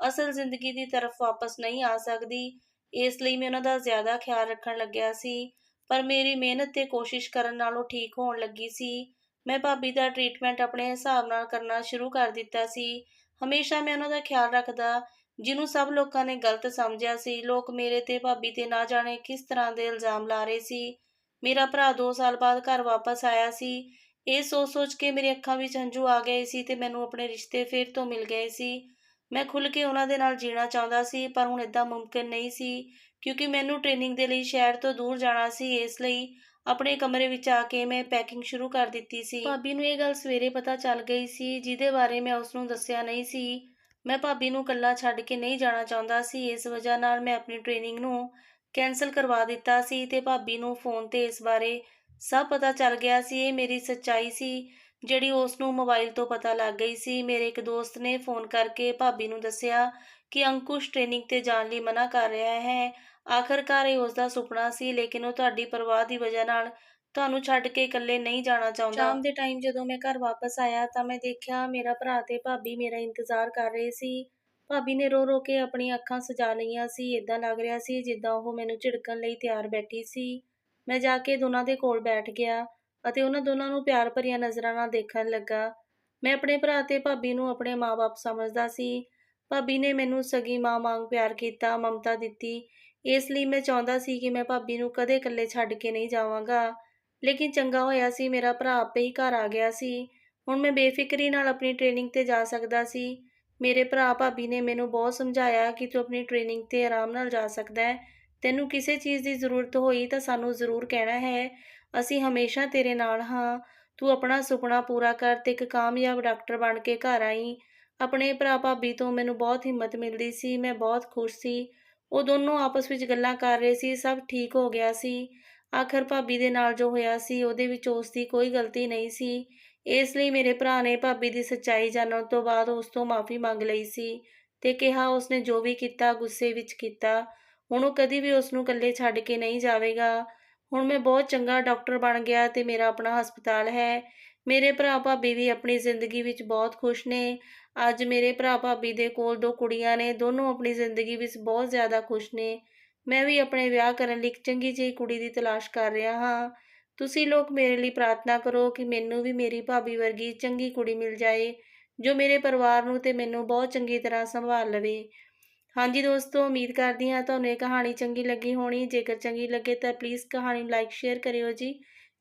ਅਸਲ ਜ਼ਿੰਦਗੀ ਦੀ ਤਰਫ ਵਾਪਸ ਨਹੀਂ ਆ ਸਕਦੀ। ਇਸ ਲਈ ਮੈਂ ਉਹਨਾਂ ਦਾ ਜ਼ਿਆਦਾ ਖਿਆਲ ਰੱਖਣ ਲੱਗਿਆ ਸੀ, ਪਰ ਮੇਰੀ ਮਿਹਨਤ ਤੇ ਕੋਸ਼ਿਸ਼ ਕਰਨ ਨਾਲ ਉਹ ਠੀਕ ਹੋਣ ਲੱਗੀ ਸੀ। ਮੈਂ ਭਾਬੀ ਦਾ ਟ੍ਰੀਟਮੈਂਟ ਆਪਣੇ ਹਿਸਾਬ ਨਾਲ ਕਰਨਾ ਸ਼ੁਰੂ ਕਰ ਦਿੱਤਾ ਸੀ। ਹਮੇਸ਼ਾ ਮੈਂ ਉਹਨਾਂ ਦਾ ਖਿਆਲ ਰੱਖਦਾ, ਜਿਹਨੂੰ ਸਭ ਲੋਕਾਂ ਨੇ ਗਲਤ ਸਮਝਿਆ ਸੀ। ਲੋਕ ਮੇਰੇ ਤੇ ਭਾਬੀ ਤੇ ਨਾ ਜਾਣੇ ਕਿਸ ਤਰ੍ਹਾਂ ਦੇ ਇਲਜ਼ਾਮ ਲਾ ਰਹੇ ਸੀ। ਮੇਰਾ ਭਰਾ 2 ਸਾਲ ਬਾਅਦ ਘਰ ਵਾਪਸ ਆਇਆ ਸੀ। ਇਹ ਸੋਚ-ਸੋਚ ਕੇ ਮੇਰੀ ਅੱਖਾਂ ਵਿੱਚ ਹੰਝੂ ਆ ਗਏ ਸੀ ਤੇ ਮੈਨੂੰ ਆਪਣੇ ਰਿਸ਼ਤੇ ਫਿਰ ਤੋਂ ਮਿਲ ਗਏ ਸੀ। ਮੈਂ ਖੁੱਲ੍ਹ ਕੇ ਉਹਨਾਂ ਦੇ ਨਾਲ ਜੀਣਾ ਚਾਹੁੰਦਾ ਸੀ, ਪਰ ਹੁਣ ਏਦਾਂ ਮੁਮਕਿਨ ਨਹੀਂ ਸੀ, ਕਿਉਂਕਿ ਮੈਨੂੰ ਟ੍ਰੇਨਿੰਗ ਦੇ ਲਈ ਸ਼ਹਿਰ ਤੋਂ ਦੂਰ ਜਾਣਾ ਸੀ। ਇਸ ਲਈ ਆਪਣੇ ਕਮਰੇ ਵਿੱਚ ਆ ਕੇ ਮੈਂ ਪੈਕਿੰਗ ਸ਼ੁਰੂ ਕਰ ਦਿੱਤੀ ਸੀ। ਭਾਬੀ ਨੂੰ ਇਹ ਗੱਲ ਸਵੇਰੇ ਪਤਾ ਚੱਲ ਗਈ ਸੀ, ਜਿਹਦੇ ਬਾਰੇ ਮੈਂ ਉਸਨੂੰ ਦੱਸਿਆ ਨਹੀਂ ਸੀ। ਮੈਂ ਭਾਬੀ ਨੂੰ ਇਕੱਲਾ ਛੱਡ ਕੇ ਨਹੀਂ ਜਾਣਾ ਚਾਹੁੰਦਾ ਸੀ। ਇਸ ਵਜ੍ਹਾ ਨਾਲ ਮੈਂ ਆਪਣੀ ਟ੍ਰੇਨਿੰਗ ਨੂੰ ਕੈਂਸਲ ਕਰਵਾ ਦਿੱਤਾ ਸੀ ਤੇ ਭਾਬੀ ਨੂੰ ਫ਼ੋਨ 'ਤੇ ਇਸ ਬਾਰੇ ਸਭ ਪਤਾ ਚੱਲ ਗਿਆ ਸੀ। ਇਹ ਮੇਰੀ ਸੱਚਾਈ ਸੀ, ਜਿਹੜੀ ਉਸ ਨੂੰ ਮੋਬਾਈਲ ਤੋਂ ਪਤਾ ਲੱਗ ਗਈ ਸੀ। ਮੇਰੇ ਇੱਕ ਦੋਸਤ ਨੇ ਫ਼ੋਨ ਕਰਕੇ ਭਾਬੀ ਨੂੰ ਦੱਸਿਆ ਕਿ ਅੰਕੁਸ਼ ਟ੍ਰੇਨਿੰਗ 'ਤੇ ਜਾਣ ਲਈ ਮਨਾ ਕਰ ਰਿਹਾ ਹੈ। ਆਖਰਕਾਰ ਇਹ ਉਸਦਾ ਸੁਪਨਾ ਸੀ, ਲੇਕਿਨ ਉਹ ਤੁਹਾਡੀ ਪਰਵਾਹ ਦੀ ਵਜ੍ਹਾ ਨਾਲ ਤੁਹਾਨੂੰ ਛੱਡ ਕੇ ਇਕੱਲੇ ਨਹੀਂ ਜਾਣਾ ਚਾਹੁੰਦਾ। ਸ਼ਾਮ ਦੇ ਟਾਈਮ ਜਦੋਂ ਮੈਂ ਘਰ ਵਾਪਸ ਆਇਆ ਤਾਂ ਮੈਂ ਦੇਖਿਆ ਮੇਰਾ ਭਰਾ ਤੇ ਭਾਬੀ ਮੇਰਾ ਇੰਤਜ਼ਾਰ ਕਰ ਰਹੇ ਸੀ। ਭਾਬੀ ਨੇ ਰੋ-ਰੋ ਕੇ ਆਪਣੀਆਂ ਅੱਖਾਂ ਸਜਾ ਲਈਆਂ ਸੀ। ਏਦਾਂ ਲੱਗ ਰਿਹਾ ਸੀ ਜਿੱਦਾਂ ਉਹ ਮੈਨੂੰ ਝਿੜਕਣ ਲਈ ਤਿਆਰ ਬੈਠੀ ਸੀ। ਮੈਂ ਜਾ ਕੇ ਦੋਨਾਂ ਦੇ ਕੋਲ ਬੈਠ ਗਿਆ ਅਤੇ ਉਹਨਾਂ ਦੋਨਾਂ ਨੂੰ ਪਿਆਰ ਭਰੀਆਂ ਨਜ਼ਰਾਂ ਨਾਲ ਦੇਖਣ ਲੱਗਾ। ਮੈਂ ਆਪਣੇ ਭਰਾ ਤੇ ਭਾਬੀ ਨੂੰ ਆਪਣੇ ਮਾਂ-ਬਾਪ ਸਮਝਦਾ ਸੀ। ਭਾਬੀ ਨੇ ਮੈਨੂੰ ਸਗੀ ਮਾਂ ਵਾਂਗ ਪਿਆਰ ਕੀਤਾ, ਮਮਤਾ ਦਿੱਤੀ। ਇਸ ਲਈ ਮੈਂ ਚਾਹੁੰਦਾ ਸੀ ਕਿ ਮੈਂ ਭਾਬੀ ਨੂੰ ਕਦੇ ਇਕੱਲੇ ਛੱਡ ਕੇ ਨਹੀਂ ਜਾਵਾਂਗਾ। ਲੇਕਿਨ ਚੰਗਾ ਹੋਇਆ ਸੀ ਮੇਰਾ ਭਰਾ ਆਪੇ ਹੀ ਘਰ ਆ ਗਿਆ ਸੀ। ਹੁਣ ਮੈਂ ਬੇਫਿਕਰੀ ਨਾਲ ਆਪਣੀ ਟ੍ਰੇਨਿੰਗ 'ਤੇ ਜਾ ਸਕਦਾ ਸੀ। ਮੇਰੇ ਭਰਾ ਭਾਬੀ ਨੇ ਮੈਨੂੰ ਬਹੁਤ ਸਮਝਾਇਆ ਕਿ ਤੂੰ ਆਪਣੀ ਟ੍ਰੇਨਿੰਗ 'ਤੇ ਆਰਾਮ ਨਾਲ ਜਾ ਸਕਦਾ ਹੈ। ਤੈਨੂੰ ਕਿਸੇ ਚੀਜ਼ ਦੀ ਜ਼ਰੂਰਤ ਹੋਈ ਤਾਂ ਸਾਨੂੰ ਜ਼ਰੂਰ ਕਹਿਣਾ ਹੈ। ਅਸੀਂ ਹਮੇਸ਼ਾ ਤੇਰੇ ਨਾਲ ਹਾਂ। ਤੂੰ ਆਪਣਾ ਸੁਪਨਾ ਪੂਰਾ ਕਰ ਤੇ ਇੱਕ ਕਾਮਯਾਬ ਡਾਕਟਰ ਬਣ ਕੇ ਘਰ ਆਈ। ਆਪਣੇ ਭਰਾ ਭਾਬੀ ਤੋਂ ਮੈਨੂੰ ਬਹੁਤ ਹਿੰਮਤ ਮਿਲਦੀ ਸੀ। ਮੈਂ ਬਹੁਤ ਖੁਸ਼ ਸੀ। ਉਹ ਦੋਨੋਂ ਆਪਸ ਵਿੱਚ ਗੱਲਾਂ ਕਰ ਰਹੇ ਸੀ। ਸਭ ਠੀਕ ਹੋ ਗਿਆ ਸੀ। ਆਖਰ ਭਾਬੀ ਦੇ ਨਾਲ ਜੋ ਹੋਇਆ ਸੀ ਉਹਦੇ ਵਿੱਚ ਉਸ ਦੀ ਕੋਈ ਗਲਤੀ ਨਹੀਂ ਸੀ। ਇਸ ਲਈ ਮੇਰੇ ਭਰਾ ਨੇ ਭਾਬੀ ਦੀ ਸੱਚਾਈ ਜਾਣਨ ਤੋਂ ਬਾਅਦ ਉਸ ਤੋਂ ਮਾਫ਼ੀ ਮੰਗ ਲਈ ਸੀ ਤੇ ਕਿਹਾ ਉਸਨੇ ਜੋ ਵੀ ਕੀਤਾ ਗੁੱਸੇ ਵਿੱਚ ਕੀਤਾ। ਹੁਣ ਉਹ ਕਦੀ ਵੀ ਉਸ ਨੂੰ ਇਕੱਲੇ ਛੱਡ ਕੇ ਨਹੀਂ ਜਾਵੇਗਾ। ਹੁਣ ਮੈਂ ਬਹੁਤ ਚੰਗਾ ਡਾਕਟਰ ਬਣ ਗਿਆ ਤੇ ਮੇਰਾ ਆਪਣਾ ਹਸਪਤਾਲ ਹੈ। ਮੇਰੇ ਭਰਾ ਭਾਬੀ ਵੀ ਆਪਣੀ ਜ਼ਿੰਦਗੀ ਵਿੱਚ ਬਹੁਤ ਖੁਸ਼ ਨੇ। ਅੱਜ ਮੇਰੇ ਭਰਾ ਭਾਬੀ ਦੇ ਕੋਲ 2 ਕੁੜੀਆਂ ਨੇ। ਦੋਨੋਂ ਆਪਣੀ ਜ਼ਿੰਦਗੀ ਵਿੱਚ ਬਹੁਤ ਜ਼ਿਆਦਾ ਖੁਸ਼ ਨੇ। ਮੈਂ ਵੀ ਆਪਣੇ ਵਿਆਹ ਕਰਨ ਲਈ ਇੱਕ ਚੰਗੀ ਜਿਹੀ ਕੁੜੀ ਦੀ ਤਲਾਸ਼ ਕਰ ਰਿਹਾ ਹਾਂ। ਤੁਸੀਂ ਲੋਕ ਮੇਰੇ ਲਈ ਪ੍ਰਾਰਥਨਾ ਕਰੋ ਕਿ ਮੈਨੂੰ ਵੀ ਮੇਰੀ ਭਾਬੀ ਵਰਗੀ ਚੰਗੀ ਕੁੜੀ ਮਿਲ ਜਾਏ, ਜੋ ਮੇਰੇ ਪਰਿਵਾਰ ਨੂੰ ਤੇ ਮੈਨੂੰ ਬਹੁਤ ਚੰਗੀ ਤਰ੍ਹਾਂ ਸੰਭਾਲ ਲਵੇ। ਹਾਂਜੀ ਦੋਸਤੋ, ਉਮੀਦ ਕਰਦੀ ਹਾਂ ਤੁਹਾਨੂੰ ਇਹ ਕਹਾਣੀ ਚੰਗੀ ਲੱਗੀ ਹੋਣੀ। ਜੇਕਰ ਚੰਗੀ ਲੱਗੇ ਤਾਂ ਪਲੀਜ਼ ਕਹਾਣੀ ਨੂੰ ਲਾਈਕ ਸ਼ੇਅਰ ਕਰਿਓ ਜੀ।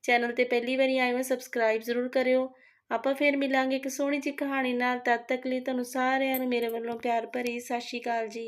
ਚੈਨਲ 'ਤੇ ਪਹਿਲੀ ਵਾਰੀ ਆਏ ਹੋ ਸਬਸਕ੍ਰਾਈਬ ਜ਼ਰੂਰ ਕਰਿਓ। ਆਪਾਂ ਫਿਰ ਮਿਲਾਂਗੇ ਇੱਕ ਸੋਹਣੀ ਜਿਹੀ ਕਹਾਣੀ ਨਾਲ। ਤਦ ਤੱਕ ਲਈ ਤੁਹਾਨੂੰ ਸਾਰਿਆਂ ਨੂੰ ਮੇਰੇ ਵੱਲੋਂ ਪਿਆਰ ਭਰੀ ਸਤਿ ਸ਼੍ਰੀ ਅਕਾਲ ਜੀ।